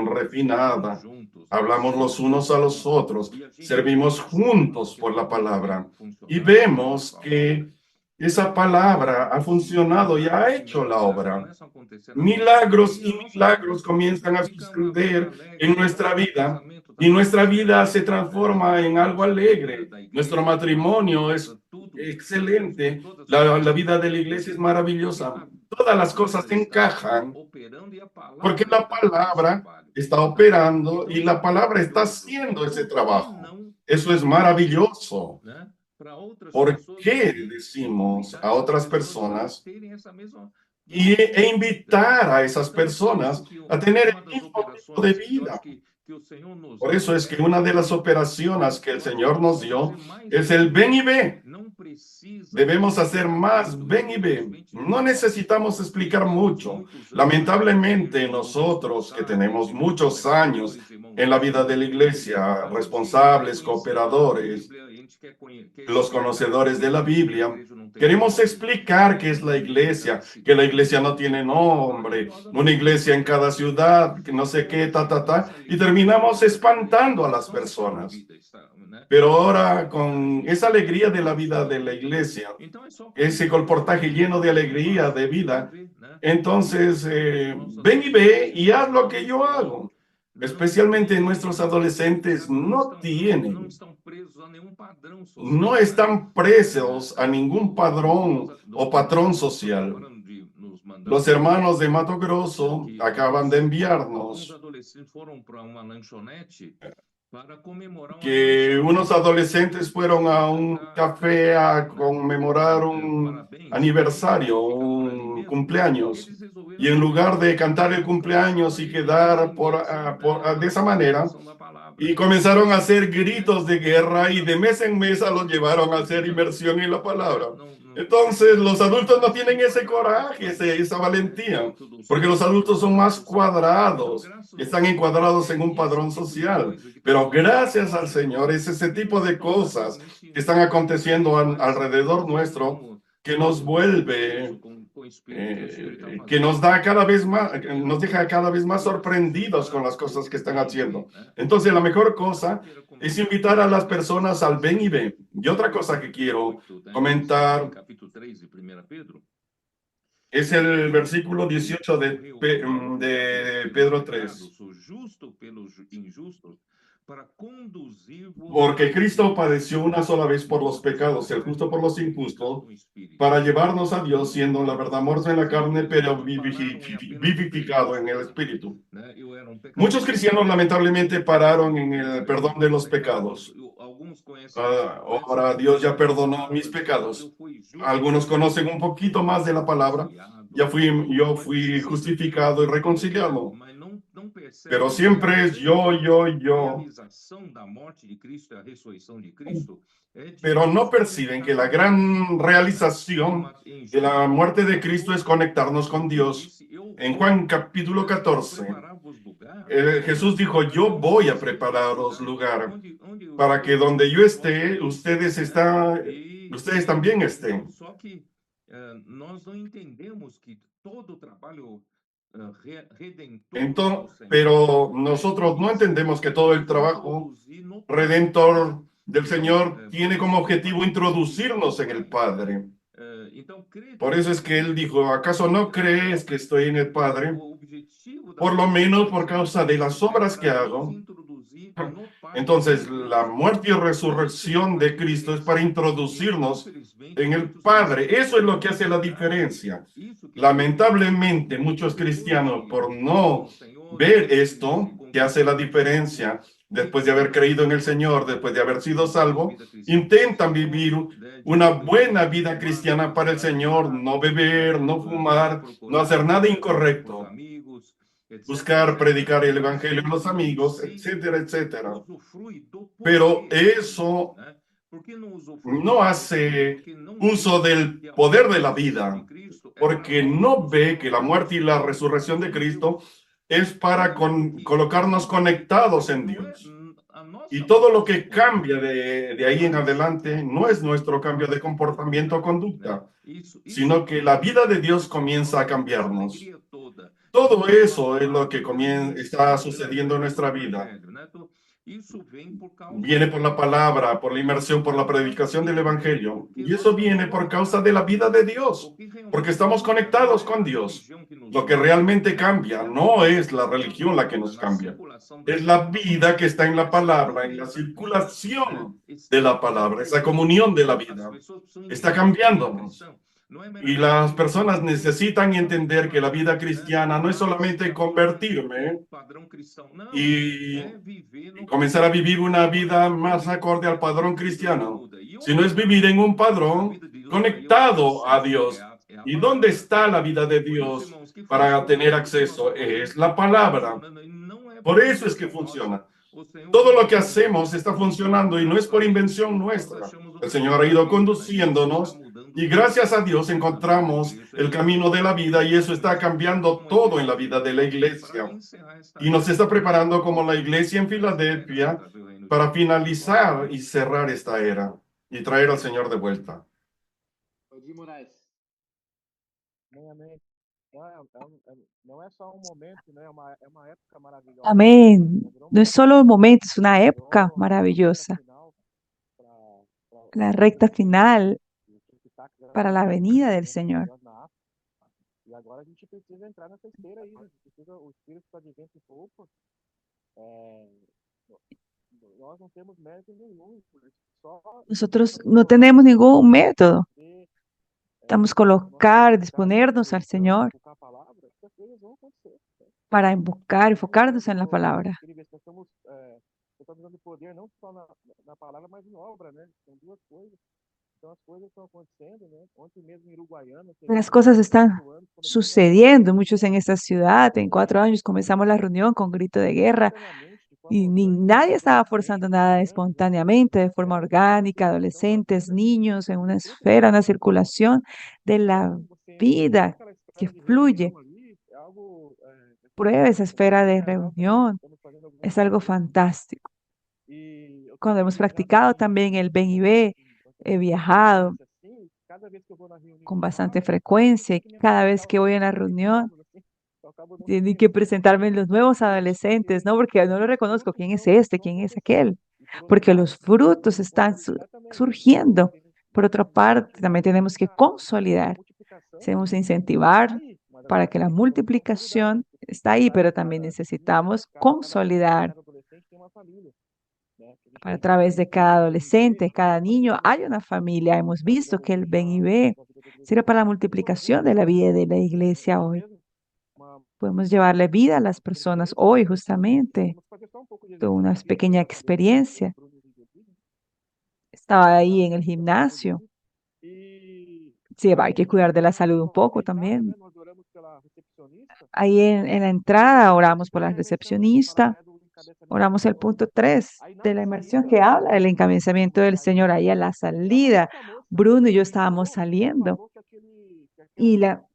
refinada, hablamos los unos a los otros, servimos juntos por la palabra y vemos que esa palabra ha funcionado y ha hecho la obra. Milagros y milagros comienzan a suceder en nuestra vida y nuestra vida se transforma en algo alegre. Nuestro matrimonio es excelente. La vida de la iglesia es maravillosa. Todas las cosas encajan porque la palabra está operando y la palabra está haciendo ese trabajo. Eso es maravilloso. ¿Por qué decimos a otras personas e invitar a esas personas a tener el mismo tipo de vida? Por eso es que una de las operaciones que el Señor nos dio es el ven y ve. Debemos hacer más ven y ve. No necesitamos explicar mucho. Lamentablemente nosotros que tenemos muchos años en la vida de la iglesia, responsables, cooperadores, los conocedores de la Biblia, queremos explicar qué es la iglesia, que la iglesia no tiene nombre, una iglesia en cada ciudad, que no sé qué, y terminamos espantando a las personas. Pero ahora, con esa alegría de la vida de la iglesia, ese colportaje lleno de alegría, de vida, entonces ven y ve y haz lo que yo hago. especialmente nuestros adolescentes, no tienen, no están presos a ningún padrón o patrón social. Los hermanos de Mato Grosso acaban de enviarnos que unos adolescentes fueron a un café a conmemorar un aniversario, un cumpleaños. Y en lugar de cantar el cumpleaños y quedar de esa manera, y comenzaron a hacer gritos de guerra y de mes en mes los llevaron a hacer inmersión en la palabra. Entonces los adultos no tienen ese coraje, esa valentía, porque los adultos son más cuadrados, están encuadrados en un padrón social. Pero gracias al Señor es ese tipo de cosas que están aconteciendo alrededor nuestro que nos vuelve, que nos da cada vez más, nos deja cada vez más sorprendidos con las cosas que están haciendo. Entonces, la mejor cosa es invitar a las personas al ven y ven. Y otra cosa que quiero comentar es el versículo 18 de Pedro 3. Porque Cristo padeció una sola vez por los pecados, el justo por los injustos, para llevarnos a Dios, siendo la verdad muerto en la carne, pero vivificado en el espíritu. Muchos cristianos lamentablemente pararon en el perdón de los pecados. Ahora Dios ya perdonó mis pecados. Algunos conocen un poquito más de la palabra. Yo fui justificado y reconciliado. Pero siempre es yo. Pero no perciben que la gran realización de la muerte de Cristo es conectarnos con Dios. En Juan capítulo 14, Jesús dijo, yo voy a prepararos lugar para que donde yo esté, ustedes también estén. Entonces, pero nosotros no entendemos que todo el trabajo redentor del Señor tiene como objetivo introducirnos en el Padre. Por eso es que Él dijo, ¿acaso no crees que estoy en el Padre? Por lo menos por causa de las obras que hago. Entonces, la muerte y resurrección de Cristo es para introducirnos en el Padre. Eso es lo que hace la diferencia. Lamentablemente, muchos cristianos, por no ver esto, que hace la diferencia, después de haber creído en el Señor, después de haber sido salvo, intentan vivir una buena vida cristiana para el Señor, no beber, no fumar, no hacer nada incorrecto, buscar predicar el evangelio a los amigos, etcétera, etcétera. Pero eso no hace uso del poder de la vida, porque no ve que la muerte y la resurrección de Cristo es para colocarnos conectados en Dios. Y todo lo que cambia de ahí en adelante no es nuestro cambio de comportamiento o conducta, sino que la vida de Dios comienza a cambiarnos. Todo eso es lo que está sucediendo en nuestra vida. Viene por la palabra, por la inmersión, por la predicación del Evangelio. Y eso viene por causa de la vida de Dios, porque estamos conectados con Dios. Lo que realmente cambia no es la religión la que nos cambia, es la vida que está en la palabra, en la circulación de la palabra, esa comunión de la vida. Está cambiándonos. Y las personas necesitan entender que la vida cristiana no es solamente convertirme y comenzar a vivir una vida más acorde al padrón cristiano, sino es vivir en un padrón conectado a Dios. ¿Y dónde está la vida de Dios para tener acceso? Es la palabra. Por eso es que funciona. Todo lo que hacemos está funcionando y no es por invención nuestra. El Señor ha ido conduciéndonos y gracias a Dios encontramos el camino de la vida y eso está cambiando todo en la vida de la iglesia. Y nos está preparando como la iglesia en Filadelfia para finalizar y cerrar esta era y traer al Señor de vuelta. Amén. No es solo un momento, es una época maravillosa. La recta final para la venida del Señor. Nosotros no tenemos ningún método. Estamos colocar, disponernos al Señor para invocar, enfocarnos en la palabra. Las cosas están sucediendo, muchos en esta ciudad. En 4 años comenzamos la reunión con grito de guerra y nadie estaba forzando nada espontáneamente, de forma orgánica, adolescentes, niños, en una esfera, una circulación de la vida que fluye. Prueba esa esfera de reunión. Es algo fantástico. Cuando hemos practicado también el ven y ve, he viajado con bastante frecuencia y cada vez que voy a la reunión, tienen que presentarme los nuevos adolescentes, ¿no? Porque no lo reconozco, quién es este, quién es aquel, porque los frutos están surgiendo. Por otra parte, también tenemos que consolidar, tenemos que incentivar para que la multiplicación está ahí, pero también necesitamos consolidar a través de cada adolescente, cada niño, hay una familia. Hemos visto que el ven y ve sirve para la multiplicación de la vida de la iglesia hoy. Podemos llevarle vida a las personas hoy, justamente. Tuve una pequeña experiencia. Estaba ahí en el gimnasio. Sí, hay que cuidar de la salud un poco también. Ahí en la entrada oramos por la recepcionista. Oramos el punto 3 de la inmersión que habla del encabezamiento del Señor. Ahí a la salida, Bruno y yo estábamos saliendo y la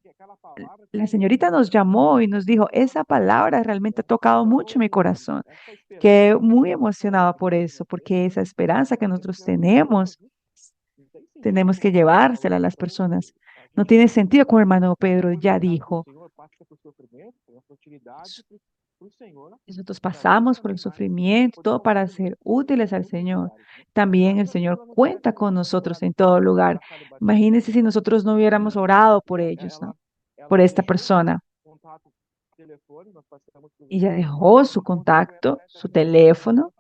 señorita nos llamó y nos dijo, esa palabra realmente ha tocado mucho mi corazón. Quedé muy emocionada por eso, porque esa esperanza que nosotros tenemos que llevársela a las personas. No tiene sentido, como hermano Pedro ya dijo. Nosotros pasamos por el sufrimiento, todo para ser útiles al Señor. También el Señor cuenta con nosotros en todo lugar. Imagínense si nosotros no hubiéramos orado por ellos, ¿no? Por esta persona. Y ya dejó su contacto, su teléfono.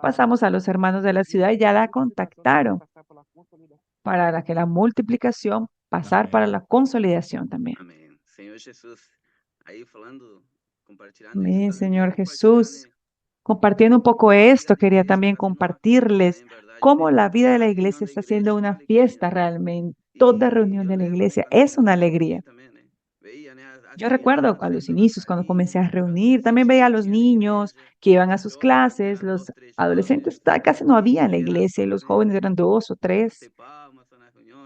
Pasamos a los hermanos de la ciudad y ya la contactaron para que la multiplicación pasar para la consolidación también. Amén. Señor Jesús, ahí falando, compartilhando isso Amén, também, Señor queria compartilhar, Jesús. Compartiendo un poco esto, quería también compartirles cómo la vida de la iglesia está siendo una fiesta realmente. Toda reunión de la iglesia es una alegría. Yo recuerdo a los inicios, cuando comencé a reunir, también veía a los niños que iban a sus clases, los adolescentes casi no había en la iglesia, y los jóvenes eran 2 o 3,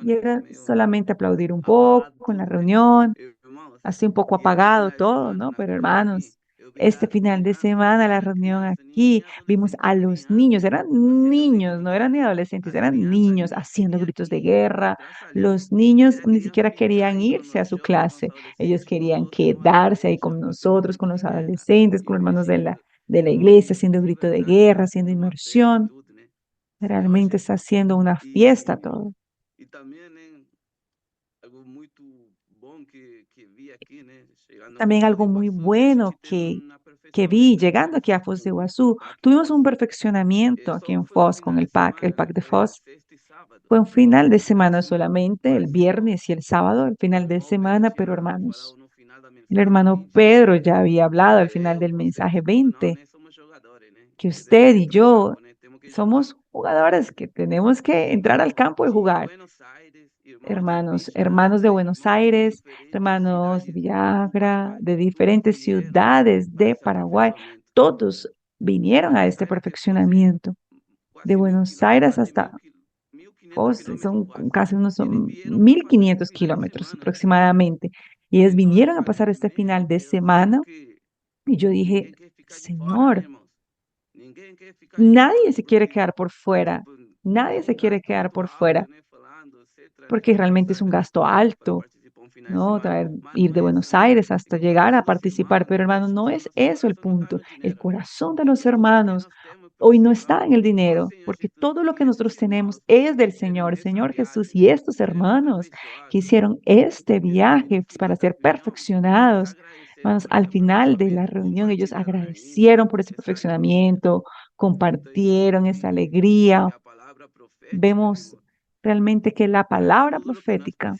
y era solamente aplaudir un poco en la reunión, así un poco apagado todo, ¿no? Pero hermanos, este final de semana, la reunión aquí, vimos a los niños, eran niños, no eran ni adolescentes, eran niños haciendo gritos de guerra. Los niños ni siquiera querían irse a su clase, ellos querían quedarse ahí con nosotros, con los adolescentes, con los hermanos de la iglesia, haciendo grito de guerra, haciendo inmersión. Realmente está haciendo una fiesta todo. E também, né, algo muito bom que vi aqui, né, chegando a También Foz do algo muy Iguaçu, que a bueno gente teve um que vi llegando aperfeiçoamento aquí a Foz de Iguazú. Tuvimos un perfeccionamiento aquí só en foi no Foz con final de el semana, PAC de foi Foz. sexta e sábado. Fue un final de semana solamente, el Mas viernes y el sábado, el final de irmão Pedro semana, pero tinha hermanos, falado no final da el mensagem hermano 20, Pedro ya había hablado al final eu, del você, mensaje porque nós 20, nem somos jogadores, né? que Que temos usted que ir y para o yo campo, né? Temos que jogar. somos jugadores que tenemos que entrar al campo y De jugar. Buenos Aires, irmãos de Hermanos, Villagra, hermanos de Buenos irmãos de Aires, diferentes hermanos de cidades do Villagra, Paraguai, de diferentes vieram ciudades para de esse Paraguay, aperfeiçoamento. todos vinieron a este Aí de Foz é perfeccionamiento. De quase mil Buenos quilômetros, Aires quase hasta 1.500 Foz quilômetros son quase. casi unos E eles vieram para passar esse 1.500 final de kilómetros semana. aproximadamente. Y ellos E nós vinieron a falei, pasar este final meu de Deus, será semana que y yo dije, ninguém quer ficar de fora, né, Señor, irmãos? Ninguém quer ficar de nadie fora, se quiere porque quedar por fuera. tipo, Nadie é um se quiere gasto quedar muito por fuera alto, né, falando, etc, né, porque para realmente es passar un pela gasto estrada, para alto, participar um final de ¿no? semana. Mas Ir não de é isso, Buenos né? Aires hasta Tipo, llegar a nosso participar, sentimento pero no é, hermano, no no, es nosso eso el coração não está punto. no El dinheiro, né? corazón de los O que hermanos nós temos hoy no está en el dinero, porque todo lo que nosotros tenemos es del Señor, Señor Jesús. Y estos hermanos que hicieron este viaje para ser perfeccionados, hermanos, al final de la reunión ellos agradecieron por ese perfeccionamiento, compartieron esa alegría. Vemos realmente que la palabra profética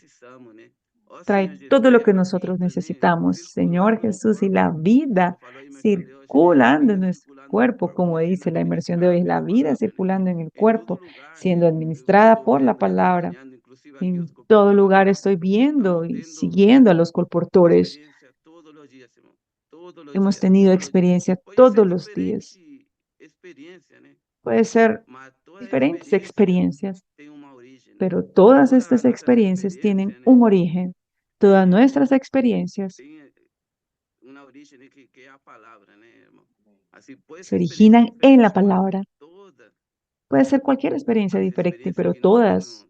trae todo lo que nosotros necesitamos, Señor Jesús, y la vida circulando en nuestro cuerpo, como dice la inmersión de hoy, la vida circulando en el cuerpo, siendo administrada por la palabra. En todo lugar estoy viendo y siguiendo a los colportores. Hemos tenido experiencia todos los días. Puede ser diferentes experiencias, pero todas estas experiencias tienen un origen. Todas nuestras experiencias se originan en la palabra. Puede ser cualquier experiencia diferente, pero todas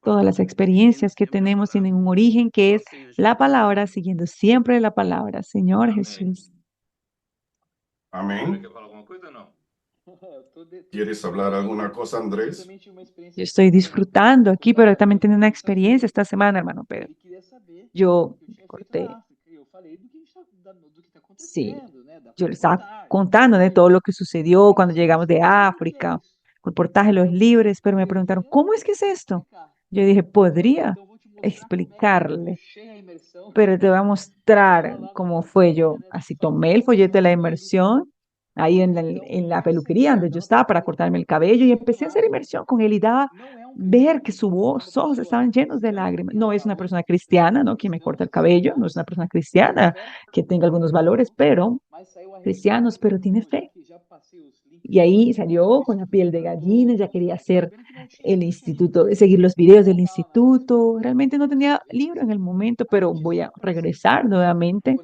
las experiencias que tenemos tienen un origen que es la palabra, siguiendo siempre la palabra. Señor Jesús. Amén. ¿Quieres hablar alguna cosa, Andrés? Yo estoy disfrutando aquí, pero también tengo una experiencia esta semana, hermano Pedro. Yo corté. Sí, yo le estaba contando de todo lo que sucedió cuando llegamos de África, el portaje de los libres, pero me preguntaron, ¿cómo es que es esto? Yo dije, podría explicarle, pero te voy a mostrar cómo fue yo. Así tomé el folleto de la inmersión ahí en la peluquería donde yo estaba para cortarme el cabello y empecé a hacer inmersión con él y daba ver que sus ojos estaban llenos de lágrimas. No es una persona cristiana, ¿no? Quien me corta el cabello, no es una persona cristiana que tenga algunos valores, pero cristianos, pero tiene fe. Y ahí salió con la piel de gallina, ya quería hacer el instituto, seguir los videos del instituto. Realmente no tenía libro en el momento, pero voy a regresar nuevamente.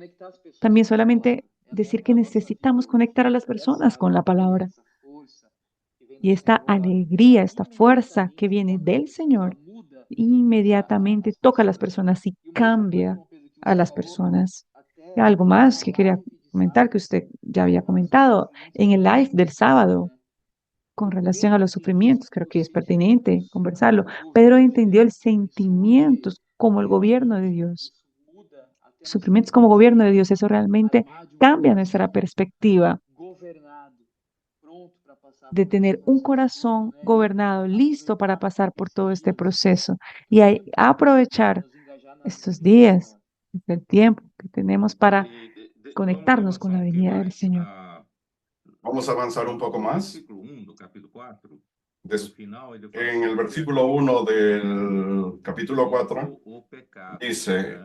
También solamente decir que necesitamos conectar a las personas con la palabra. Y esta alegría, esta fuerza que viene del Señor, inmediatamente toca a las personas y cambia a las personas. Y algo más que quería comentar que usted ya había comentado en el live del sábado con relación a los sufrimientos, creo que es pertinente conversarlo. Pedro entendió el sentimiento como el gobierno de Dios. Sufrimientos como gobierno de Dios, eso realmente cambia nuestra perspectiva de tener un corazón gobernado, listo para pasar por todo este proceso y aprovechar estos días, el tiempo que tenemos para conectarnos con la venida del Señor. Vamos a avanzar un poco más. En el versículo 1 del capítulo 4 dice,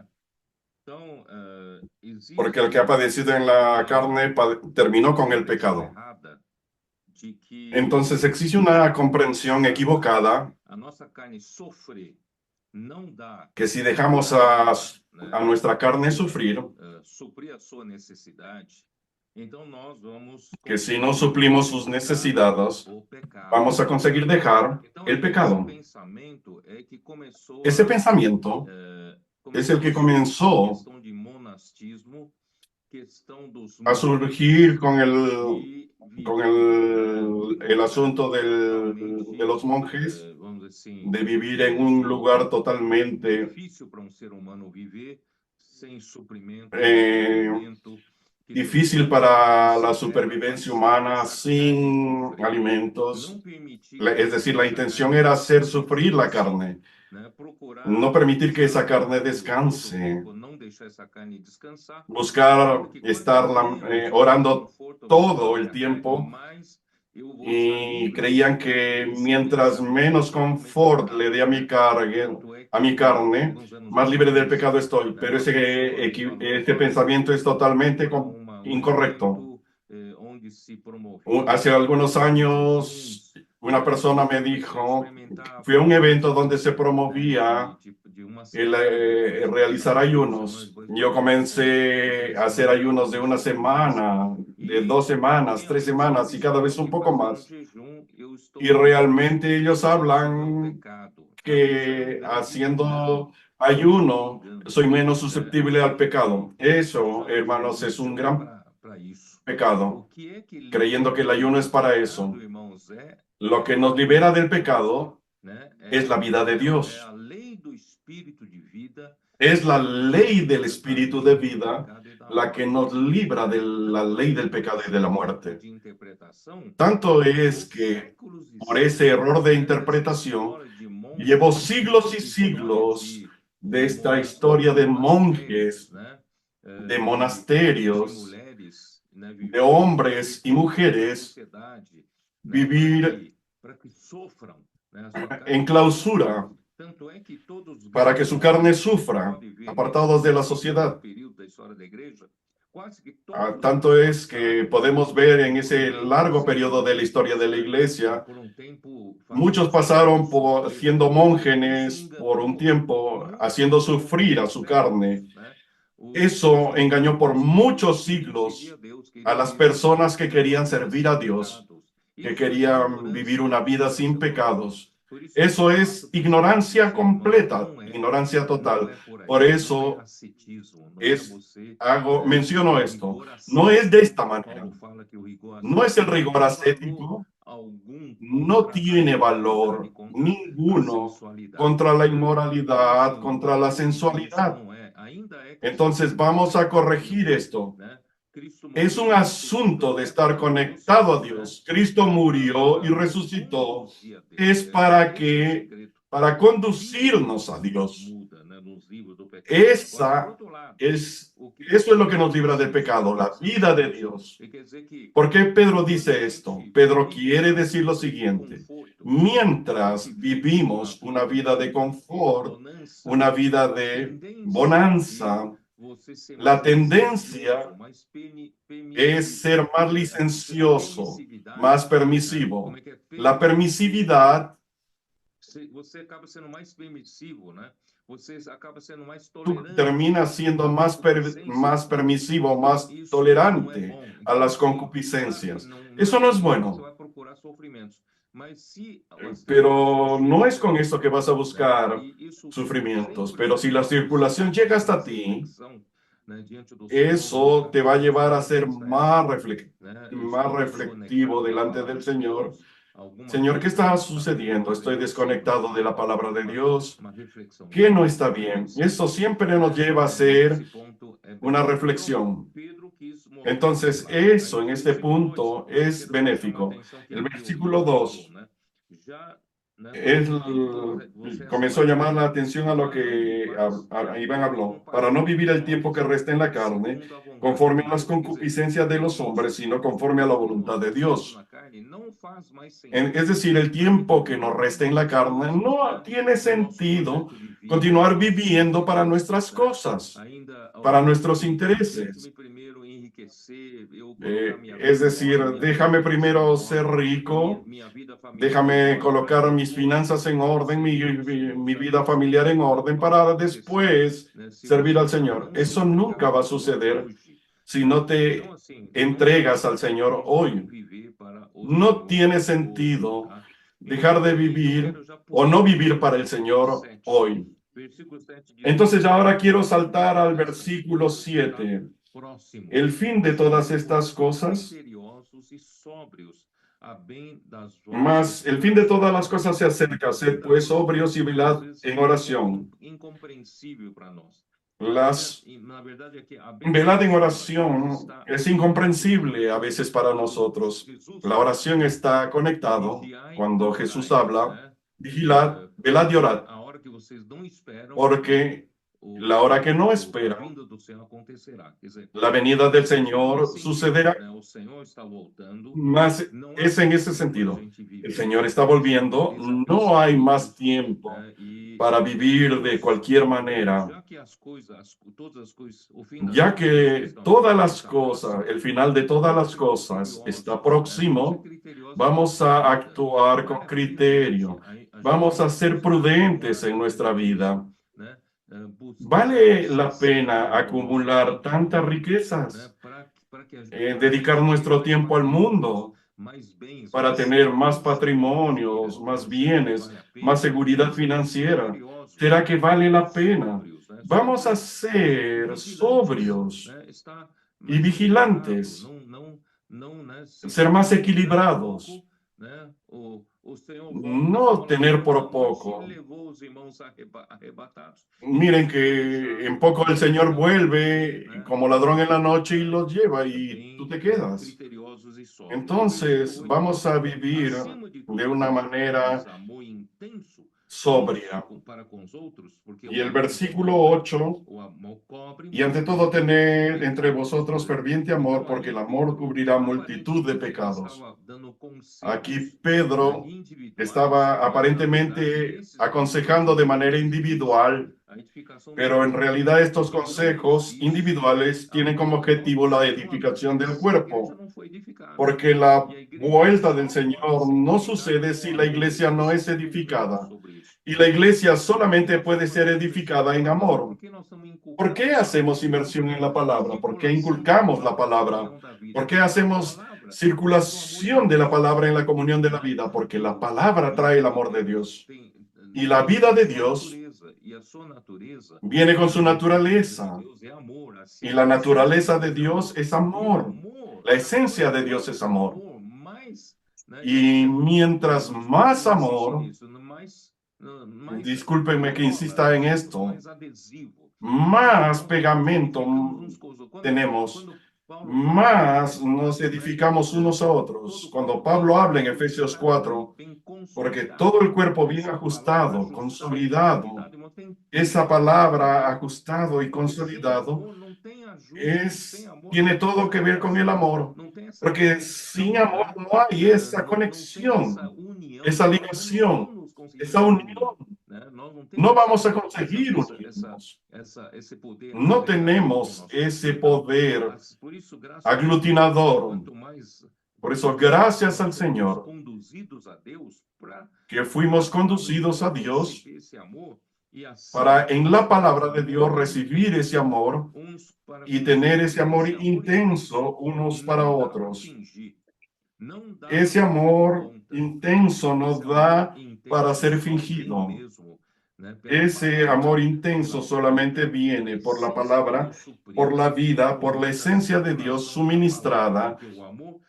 porque el que ha padecido en la carne terminó con el pecado. Entonces existe una comprensión equivocada que si dejamos a nuestra carne sufrir, que si no suplimos sus necesidades, vamos a conseguir dejar el pecado. Ese pensamiento es el que comenzó a surgir con el asunto de los monjes, de vivir en un lugar totalmente difícil para la supervivencia humana, sin alimentos. Es decir, la intención era hacer sufrir la carne, no permitir que esa carne descanse, buscar estar orando todo el tiempo, y creían que mientras menos confort le dé a mi carne, más libre del pecado estoy. Pero ese pensamiento es totalmente incorrecto. Hace algunos años, una persona me dijo, fui a un evento donde se promovía el realizar ayunos. Yo comencé a hacer ayunos de una semana, de 2 semanas, 3 semanas y cada vez un poco más. Y realmente ellos hablan que haciendo ayuno soy menos susceptible al pecado. Eso, hermanos, es un gran pecado, creyendo que el ayuno es para eso. Lo que nos libera del pecado es la vida de Dios. Es la ley del espíritu de vida la que nos libra de la ley del pecado y de la muerte. Tanto es que por ese error de interpretación llevó siglos y siglos de esta historia de monjes, de monasterios, de hombres y mujeres vivir en clausura para que su carne sufra, apartados de la sociedad. Tanto es que podemos ver en ese largo periodo de la historia de la iglesia, muchos pasaron por siendo monjes por un tiempo, haciendo sufrir a su carne. Eso engañó por muchos siglos a las personas que querían servir a Dios, que querían vivir una vida sin pecados. Eso es ignorancia completa, ignorancia total. Por eso menciono esto. No es de esta manera. No es el rigor ascético. No tiene valor ninguno contra la inmoralidad, contra la sensualidad. Entonces vamos a corregir esto. Es un asunto de estar conectado a Dios. Cristo murió y resucitó. Es para conducirnos a Dios. Eso es lo que nos libra del pecado, la vida de Dios. ¿Por qué Pedro dice esto? Pedro quiere decir lo siguiente: mientras vivimos una vida de confort, una vida de bonanza, la tendencia es ser más licencioso, más permisivo. La permisividad, tú terminas siendo más permisivo, más tolerante a las concupiscencias. Eso no es bueno. Pero no es con esto que vas a buscar sufrimientos. Pero si la circulación llega hasta ti, eso te va a llevar a ser más reflectivo delante del Señor. Señor, ¿qué está sucediendo? Estoy desconectado de la palabra de Dios. ¿Qué no está bien? Eso siempre nos lleva a hacer una reflexión. Entonces, eso en este punto es benéfico. El versículo 2 comenzó a llamar la atención a lo que Iván habló. Para no vivir el tiempo que resta en la carne, conforme a las concupiscencias de los hombres, sino conforme a la voluntad de Dios. Es decir, el tiempo que nos resta en la carne no tiene sentido continuar viviendo para nuestras cosas, para nuestros intereses. Es decir, déjame primero ser rico, déjame colocar mis finanzas en orden, mi vida familiar en orden, para después servir al Señor. Eso nunca va a suceder si no te entregas al Señor hoy. No tiene sentido dejar de vivir o no vivir para el Señor hoy. Entonces ahora quiero saltar al versículo 7. El fin de todas estas cosas, mas el fin de todas las cosas se acerca. Sed pues sobrios y velad en oración. Velad en oración es incomprensible a veces para nosotros. La oración está conectado cuando Jesús habla: vigilad, velad y orad, porque la hora que no espera, la venida del Señor sucederá. Más es en ese sentido. El Señor está volviendo. No hay más tiempo para vivir de cualquier manera, ya que todas las cosas, el final de todas las cosas está próximo. Vamos a actuar con criterio. Vamos a ser prudentes en nuestra vida. ¿Vale la pena acumular tantas riquezas? Dedicar nuestro tiempo al mundo para tener más patrimonios, más bienes, más seguridad financiera. ¿Será que vale la pena? Vamos a ser sobrios. y vigilantes, ser más equilibrados, no tener por poco. Miren que en poco el Señor vuelve como ladrón en la noche y los lleva y tú te quedas. Entonces vamos a vivir de una manera sobria. Y el versículo 8, y ante todo tened entre vosotros ferviente amor, porque el amor cubrirá multitud de pecados. Aquí Pedro estaba aparentemente aconsejando de manera individual, pero en realidad estos consejos individuales tienen como objetivo la edificación del cuerpo, porque la vuelta del Señor no sucede si la iglesia no es edificada. Y la iglesia solamente puede ser edificada en amor. ¿Por qué hacemos inmersión en la palabra? ¿Por qué inculcamos la palabra? ¿Por qué hacemos circulación de la palabra en la comunión de la vida? Porque la palabra trae el amor de Dios. Y la vida de Dios viene con su naturaleza. Y la naturaleza de Dios es amor. La esencia de Dios es amor. Y mientras más amor, discúlpenme que insista en esto, más pegamento tenemos, más nos edificamos unos a otros. Cuando Pablo habla en Efesios 4, porque todo el cuerpo bien ajustado, consolidado, esa palabra ajustado y consolidado tiene todo que ver con el amor, porque sin amor no hay esa conexión, esa ligación, esa unión. No vamos a conseguir unirnos. No tenemos ese poder aglutinador. Por eso, gracias al Señor, que fuimos conducidos a Dios para en la palabra de Dios recibir ese amor y tener ese amor intenso unos para otros. Ese amor intenso nos da para ser fingido. Ese amor intenso solamente viene por la palabra, por la vida, por la esencia de Dios suministrada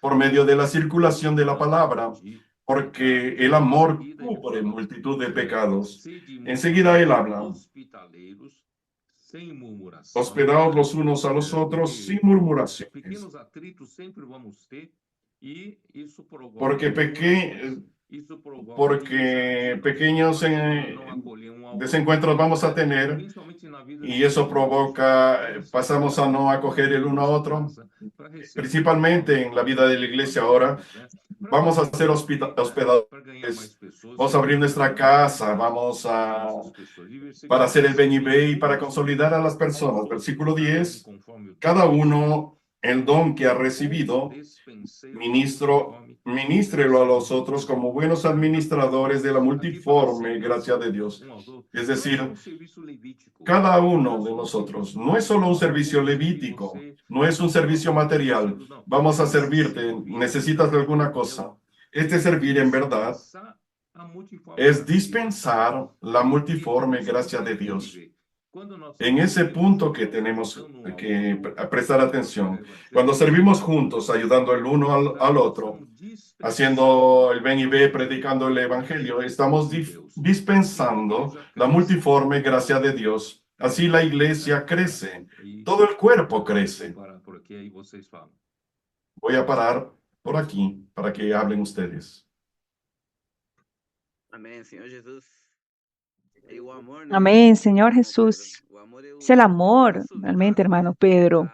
por medio de la circulación de la palabra, porque el amor cubre multitud de pecados. Enseguida él habla: hospedaos los unos a los otros sin murmuraciones, porque pequeños desencuentros vamos a tener y eso provoca, pasamos a no acoger el uno a otro, principalmente en la vida de la iglesia ahora. Vamos a ser hospedadores, vamos a abrir nuestra casa, para hacer el ven y ve y para consolidar a las personas. Versículo 10, cada uno el don que ha recibido, ministrelo a los otros como buenos administradores de la multiforme gracia de Dios. Es decir, cada uno de nosotros no es solo un servicio levítico, no es un servicio material. Vamos a servirte, necesitas de alguna cosa. Este servir en verdad es dispensar la multiforme gracia de Dios. En ese punto que tenemos que prestar atención, cuando servimos juntos, ayudando el uno al otro, haciendo el ven y ve, predicando el evangelio, estamos dispensando la multiforme gracia de Dios. Así la iglesia crece, todo el cuerpo crece. Voy a parar por aquí para que hablen ustedes. Amén, Señor Jesús. Amén, Señor Jesús. Es el amor, realmente, hermano Pedro.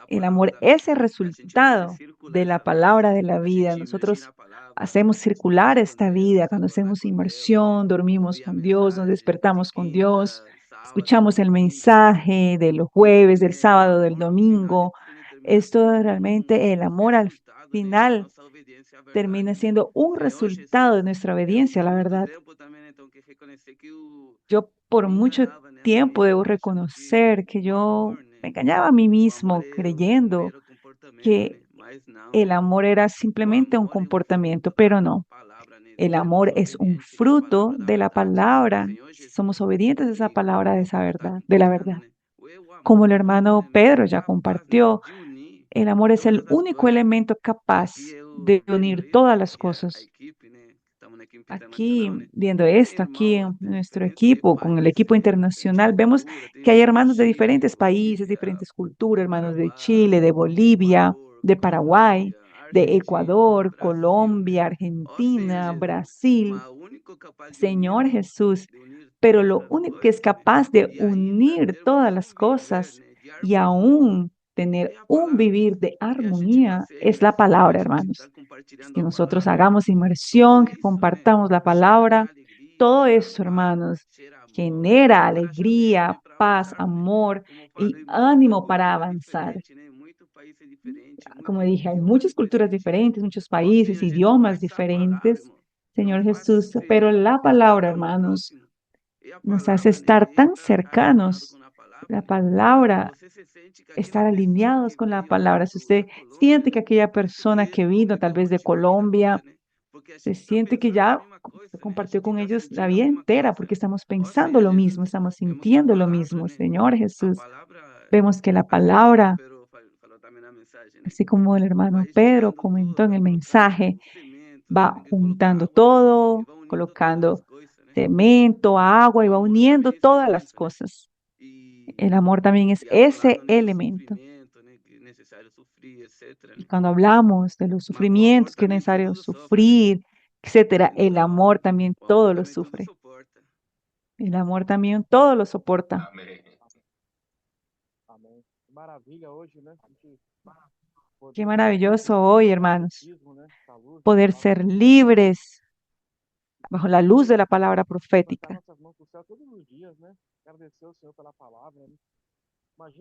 El amor es el resultado de la palabra de la vida. Nosotros hacemos circular esta vida cuando hacemos inmersión, dormimos con Dios, nos despertamos con Dios, escuchamos el mensaje de los jueves, del sábado, del domingo. Esto realmente, el amor al final termina siendo un resultado de nuestra obediencia, la verdad. Yo por mucho tiempo debo reconocer que yo me engañaba a mí mismo creyendo que el amor era simplemente un comportamiento, pero no. El amor es un fruto de la palabra. Somos obedientes a esa palabra, de esa verdad, de la verdad. Como el hermano Pedro ya compartió, El amor es el único elemento capaz de unir todas las cosas. Aquí, viendo esto, aquí en nuestro equipo, con el equipo internacional, vemos que hay hermanos de diferentes países, diferentes culturas, hermanos de Chile, de Bolivia, de Paraguay, de Ecuador, Colombia, Argentina, Brasil. Señor Jesús, pero lo único que es capaz de unir todas las cosas y aún tener un vivir de armonía es la palabra, hermanos. Es que nosotros hagamos inmersión, que compartamos la palabra. Todo eso, hermanos, genera alegría, paz, amor y ánimo para avanzar. Como dije, hay muchas culturas diferentes, muchos países, idiomas diferentes, Señor Jesús, pero la palabra, hermanos, nos hace estar tan cercanos. La palabra, estar alineados con la palabra. Si usted siente que aquella persona que vino, tal vez de Colombia, se siente que ya compartió con ellos la vida entera, porque estamos pensando lo mismo, estamos sintiendo lo mismo. Señor Jesús, vemos que la palabra, así como el hermano Pedro comentó en el mensaje, va juntando todo, colocando cemento, agua y va uniendo todas las cosas. El amor también es ese elemento. Y cuando hablamos de los sufrimientos que es necesario sufrir, etcétera, el amor también todo lo sufre. El amor también todo lo soporta. Amém. Qué maravilloso hoy, hermanos, poder ser libres bajo la luz de la palabra profética.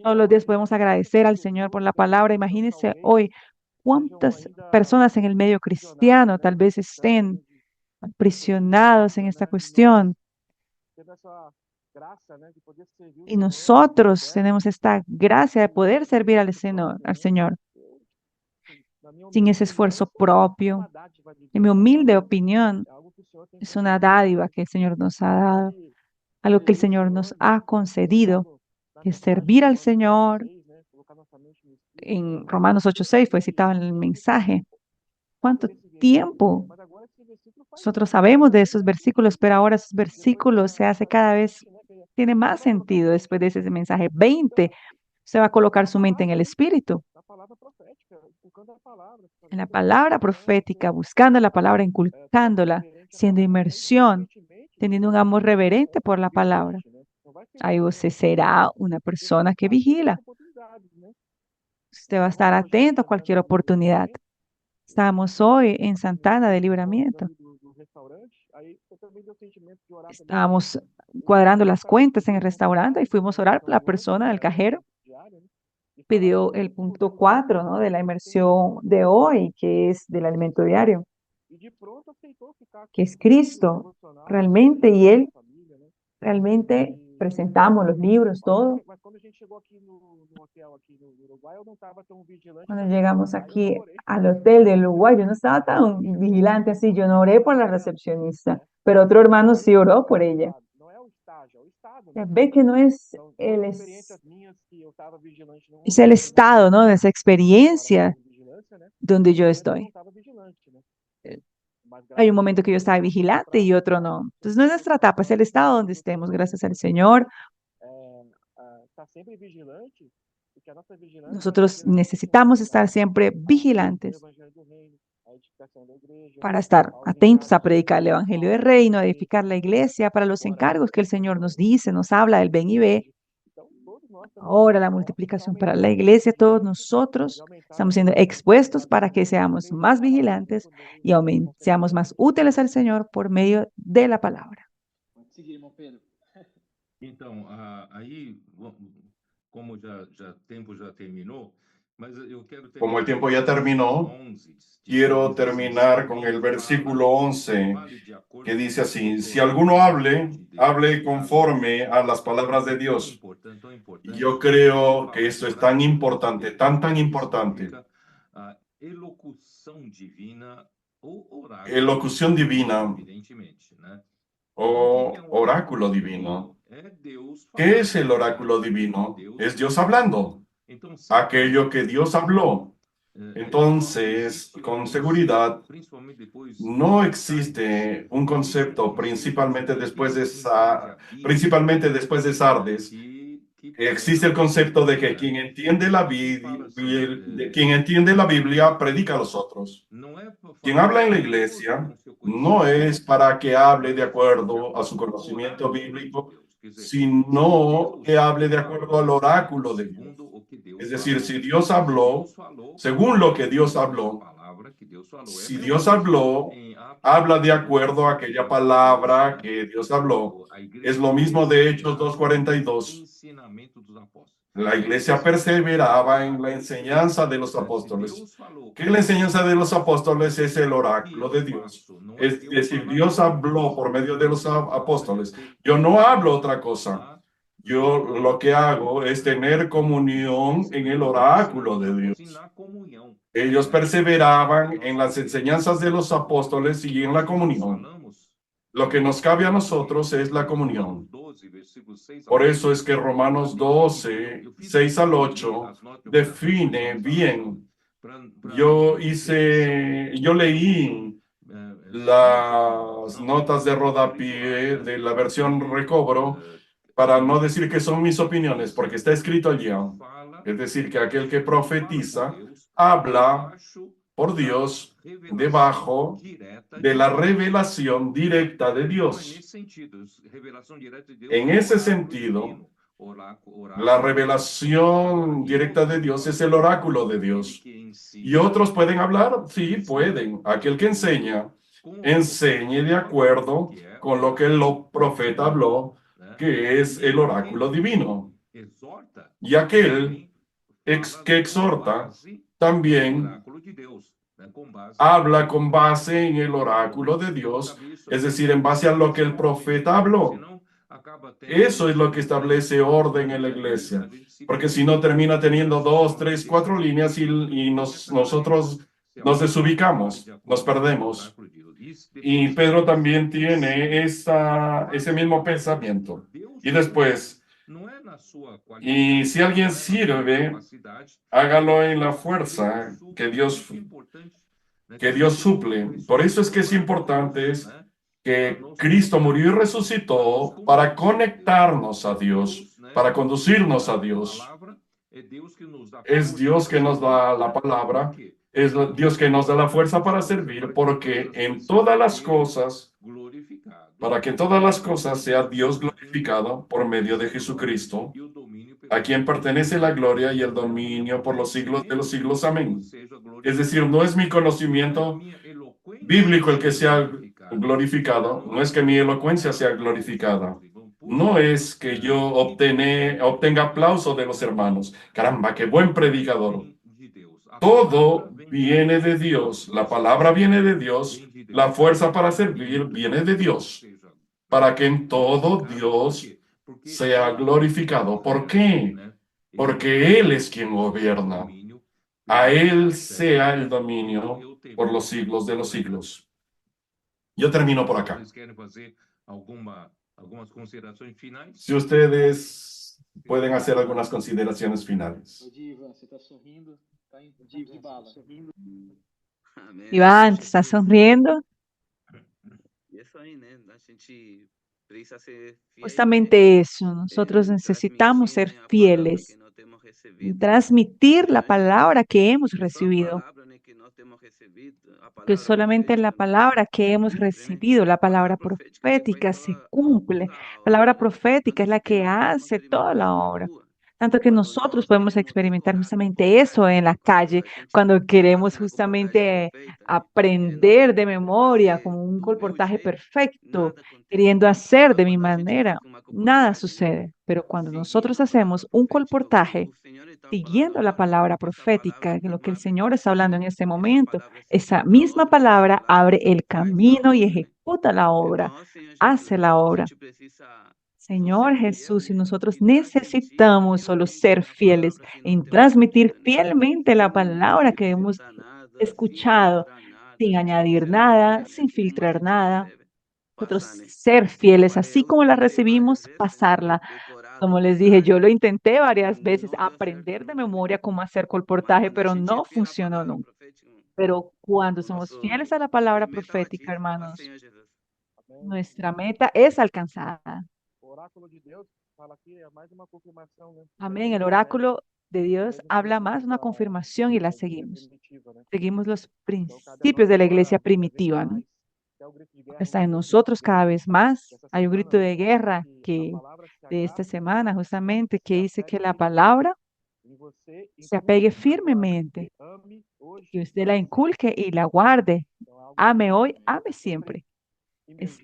Todos los días podemos agradecer al Señor por la palabra. Imagínense hoy cuántas personas en el medio cristiano tal vez estén aprisionados en esta cuestión. Y nosotros tenemos esta gracia de poder servir al Señor sin ese esfuerzo propio. En mi humilde opinión, es una dádiva que el Señor nos ha dado, algo que el Señor nos ha concedido, que es servir al Señor. En Romanos 8:6 fue citado en el mensaje. ¿Cuánto tiempo? Nosotros sabemos de esos versículos, pero ahora esos versículos se hace cada vez, tiene más sentido después de ese mensaje. 20, se va a colocar su mente en el Espíritu, en la palabra profética, buscando la palabra, inculcándola, siendo inmersión, teniendo un amor reverente por la palabra. Ahí usted será una persona que vigila. Usted va a estar atento a cualquier oportunidad. Estamos hoy en Santana de Libramiento. Estábamos cuadrando las cuentas en el restaurante y fuimos a orar. La persona del cajero pidió el punto 4, ¿no?, de la inmersión de hoy, que es del alimento diario, que es Cristo realmente, y Él realmente presentamos los libros, todo. Cuando llegamos aquí al hotel del Uruguay, yo no estaba tan vigilante así, yo no oré por la recepcionista, pero otro hermano sí oró por ella. Ve que no es es el estado, ¿no?, de esa experiencia donde yo estoy. Hay un momento que yo estaba vigilante y otro no. Entonces no es nuestra etapa, es el estado donde estemos, gracias al Señor. Nosotros necesitamos estar siempre vigilantes para estar atentos a predicar el Evangelio del Reino, a edificar la iglesia, para los encargos que el Señor nos dice, nos habla del ven y ve. Ahora la multiplicación para la iglesia, todos nosotros estamos siendo expuestos para que seamos más vigilantes y seamos más útiles al Señor por medio de la palabra. Então, aí, como tempo já terminou, mas eu quero Como el terminar tiempo ya terminó, 11, quiero terminar con el versículo 11, que dice así: si alguno hable conforme a las palabras de Dios. Y yo creo que esto es tan importante, tan importante. Elocução divina ou oráculo, Elocución divina evidentemente, né? o oráculo divino. É Deus ¿Qué es falando. el oráculo divino? Es Dios hablando. aquello que Dios habló. Entonces, con seguridad, no existe un concepto, principalmente después de Sardes. Existe el concepto de que quien entiende la Biblia predica a los otros. Quien habla en la iglesia no es para que hable de acuerdo a su conocimiento bíblico, sino que hable de acuerdo al oráculo de Dios. Es decir, si Dios habló, según lo que Dios habló, si Dios habló, habla de acuerdo a aquella palabra que Dios habló. Es lo mismo de Hechos 2:42. La iglesia perseveraba en la enseñanza de los apóstoles. ¿Qué es la enseñanza de los apóstoles? Es el oráculo de Dios. Es decir, Dios habló por medio de los apóstoles. Yo no hablo otra cosa. Yo lo que hago es tener comunión en el oráculo de Dios. Ellos perseveraban en las enseñanzas de los apóstoles y en la comunión. Lo que nos cabe a nosotros es la comunión. Por eso es que Romanos 12, 6 al 8, define bien. Yo leí las notas de rodapié de la versión Recobro para no decir que son mis opiniones, porque está escrito allí. Es decir, que aquel que profetiza habla por Dios debajo de la revelación directa de Dios. En ese sentido, la revelación directa de Dios es el oráculo de Dios. ¿Y otros pueden hablar? Sí, pueden. Aquel que enseña, enseñe de acuerdo con lo que el profeta habló, que es el oráculo divino. Y aquel que exhorta también habla con base en el oráculo de Dios, es decir, en base a lo que el profeta habló. Eso es lo que establece orden en la iglesia, porque si no termina teniendo 2, 3, 4 líneas y nosotros nos desubicamos, nos perdemos. Y Pedro también tiene ese mismo pensamiento. Y después, y si alguien sirve, hágalo en la fuerza que Dios suple. Por eso es que es importante que Cristo murió y resucitó para conectarnos a Dios, para conducirnos a Dios. Es Dios que nos da la palabra, es Dios que nos da la fuerza para servir, porque en todas las cosas, para que en todas las cosas sea Dios glorificado por medio de Jesucristo, a quien pertenece la gloria y el dominio por los siglos de los siglos. Amén. Es decir, no es mi conocimiento bíblico el que sea glorificado, no es que mi elocuencia sea glorificada, no es que yo obtenga aplauso de los hermanos. Caramba, qué buen predicador. Todo viene de Dios, la palabra viene de Dios, la fuerza para servir viene de Dios, para que en todo Dios sea glorificado. ¿Por qué? Porque Él es quien gobierna. A Él sea el dominio por los siglos de los siglos. Yo termino por acá. Si ustedes pueden hacer algunas consideraciones finales. Iván, ¿te estás sonriendo? Justamente eso, nosotros necesitamos ser fieles y transmitir la palabra que hemos recibido, que solamente la palabra que hemos recibido, la palabra profética se cumple. La palabra profética es la que hace toda la obra. Tanto que nosotros podemos experimentar justamente eso en la calle cuando queremos justamente aprender de memoria como un colportaje perfecto, queriendo hacer de mi manera. Nada sucede, pero cuando nosotros hacemos un colportaje siguiendo la palabra profética, lo que el Señor está hablando en este momento, esa misma palabra abre el camino y ejecuta la obra, hace la obra. Señor Jesús, y nosotros necesitamos solo ser fieles en transmitir fielmente la palabra que hemos escuchado, sin añadir nada, sin filtrar nada. Nosotros ser fieles, así como la recibimos, pasarla Como les dije, yo lo intenté varias veces aprender de memoria cómo hacer colportaje, pero no funcionó nunca. Pero cuando somos fieles a la palabra profética, hermanos, nuestra meta es alcanzada. Amén. El oráculo de Dios habla más una confirmación y la seguimos. Seguimos los principios de la iglesia primitiva, ¿no? Está en nosotros cada vez más. Hay un grito de guerra que de esta semana justamente que dice que la palabra se apegue firmemente, que usted la inculque y la guarde. Ame hoy, ame siempre. Es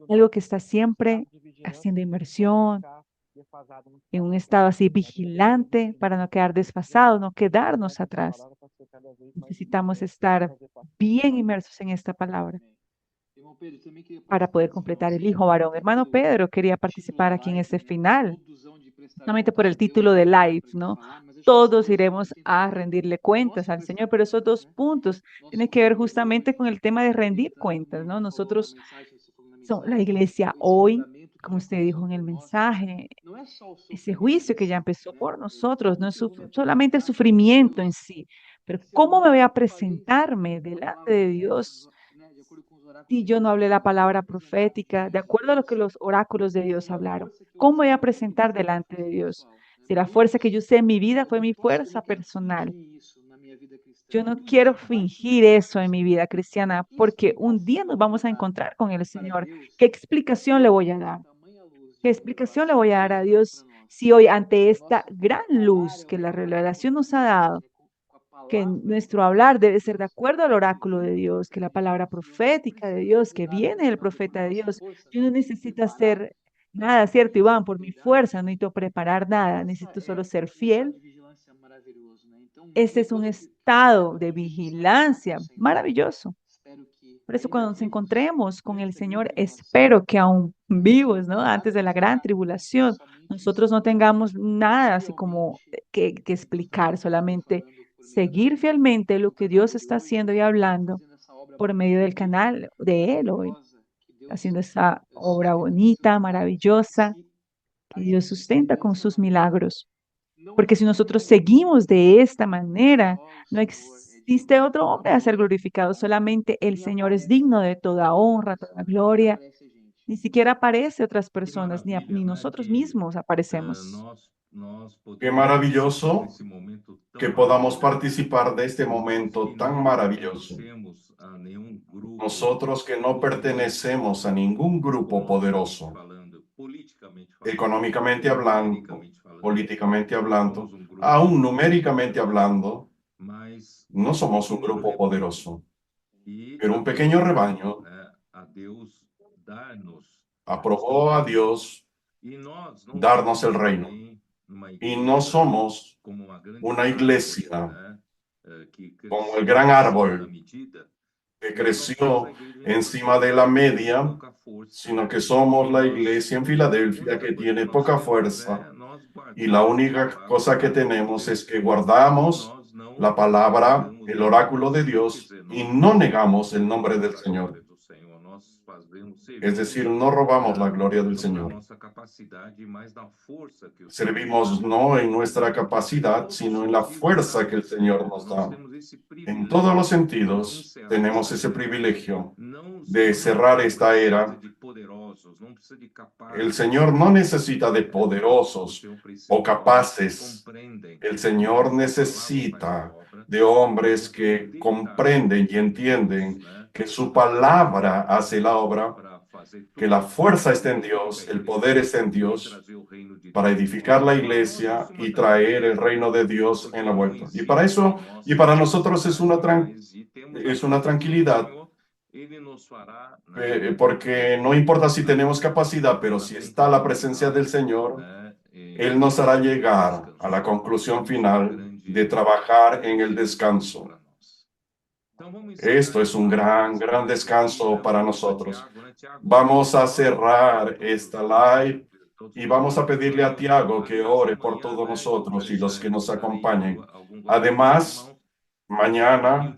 algo que está siempre haciendo inmersión en un estado así vigilante para no quedar desfasado, no quedarnos atrás. Necesitamos estar bien inmersos en esta palabra para poder completar el hijo varón. Hermano Pedro quería participar aquí en este final, solamente por el título de live, ¿no? Todos iremos a rendirle cuentas al Señor, pero esos dos puntos tienen que ver justamente con el tema de rendir cuentas, ¿no? Nosotros somos la iglesia hoy, como usted dijo en el mensaje, ese juicio que ya empezó por nosotros, no es solamente el sufrimiento en sí, pero ¿cómo me voy a presentarme delante de Dios si yo no hablé la palabra profética, de acuerdo a lo que los oráculos de Dios hablaron? ¿Cómo voy a presentar delante de Dios? Si la fuerza que yo usé en mi vida fue mi fuerza personal. Yo no quiero fingir eso en mi vida cristiana porque un día nos vamos a encontrar con el Señor. ¿Qué explicación le voy a dar? ¿Qué explicación le voy a dar a Dios si hoy ante esta gran luz que la revelación nos ha dado, que nuestro hablar debe ser de acuerdo al oráculo de Dios, que la palabra profética de Dios, que viene del profeta de Dios? Yo no necesito hacer nada, ¿cierto, Iván? Por mi fuerza, no necesito preparar nada, necesito solo ser fiel. Este es un estado de vigilancia maravilloso. Por eso cuando nos encontremos con el Señor, espero que aún vivos, ¿no? Antes de la gran tribulación, nosotros no tengamos nada así como que explicar, solamente seguir fielmente lo que Dios está haciendo y hablando por medio del canal de Él hoy, haciendo esa obra bonita, maravillosa, que Dios sustenta con sus milagros. Porque si nosotros seguimos de esta manera, no existe otro hombre a ser glorificado, solamente el Señor es digno de toda honra, toda gloria. Ni siquiera aparece otras personas, ni nosotros mismos aparecemos. Qué maravilloso que podamos participar de este momento tan maravilloso. Nosotros que no pertenecemos a ningún grupo poderoso, económicamente hablando, políticamente hablando, aún numéricamente hablando, no somos un grupo poderoso, pero un pequeño rebaño aprobó a Dios darnos el reino. Y no somos una iglesia como el gran árbol que creció encima de la media, sino que somos la iglesia en Filadelfia que tiene poca fuerza y la única cosa que tenemos es que guardamos la palabra, el oráculo de Dios y no negamos el nombre del Señor. Es decir, no robamos la gloria del Señor. Servimos no en nuestra capacidad, sino en la fuerza que el Señor nos da. En todos los sentidos, tenemos ese privilegio de cerrar esta era. El Señor no necesita de poderosos o capaces. El Señor necesita de hombres que comprenden y entienden que su palabra hace la obra, que la fuerza está en Dios, el poder está en Dios para edificar la iglesia y traer el reino de Dios en la vuelta. Y para eso, y para nosotros es una tranquilidad, porque no importa si tenemos capacidad, pero si está la presencia del Señor, Él nos hará llegar a la conclusión final de trabajar en el descanso. Esto es un gran descanso para nosotros. Vamos a cerrar esta live y vamos a pedirle a Tiago que ore por todos nosotros y los que nos acompañen. Además, mañana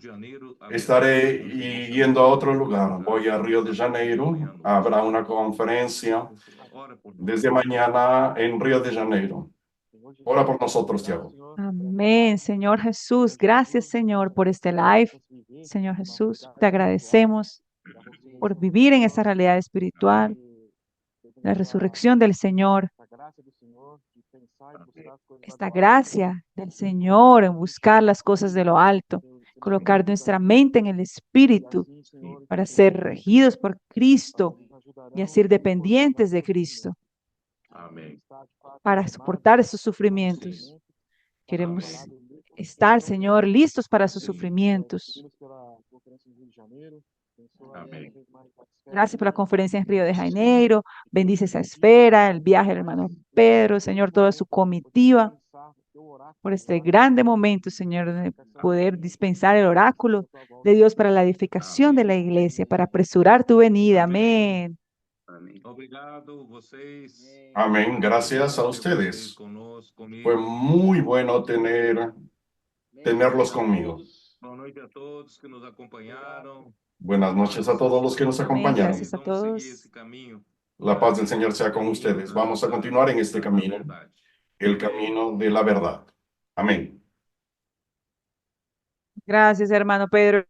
estaré yendo a otro lugar. Voy a Río de Janeiro. Habrá una conferencia desde mañana en Río de Janeiro. Ora por nosotros, Tiago. Amén, Señor Jesús. Gracias, Señor, por este live. Señor Jesús, te agradecemos por vivir en esa realidad espiritual, la resurrección del Señor, esta gracia del Señor en buscar las cosas de lo alto, colocar nuestra mente en el Espíritu para ser regidos por Cristo y a ser dependientes de Cristo para soportar esos sufrimientos. Queremos estar, Señor, listos para sus sufrimientos. Gracias por la conferencia en Río de Janeiro. Bendice esa esfera, el viaje del hermano Pedro, Señor, toda su comitiva, por este grande momento, Señor, de poder dispensar el oráculo de Dios para la edificación de la iglesia, para apresurar tu venida. Amén. Amén. Gracias a ustedes. Fue muy bueno tenerlos conmigo. Buenas noches a todos los que nos Amén. acompañaron. Gracias a todos. La paz del Señor sea con ustedes. Vamos a continuar en este camino, el camino de la verdad. Amén. Gracias, hermano Pedro.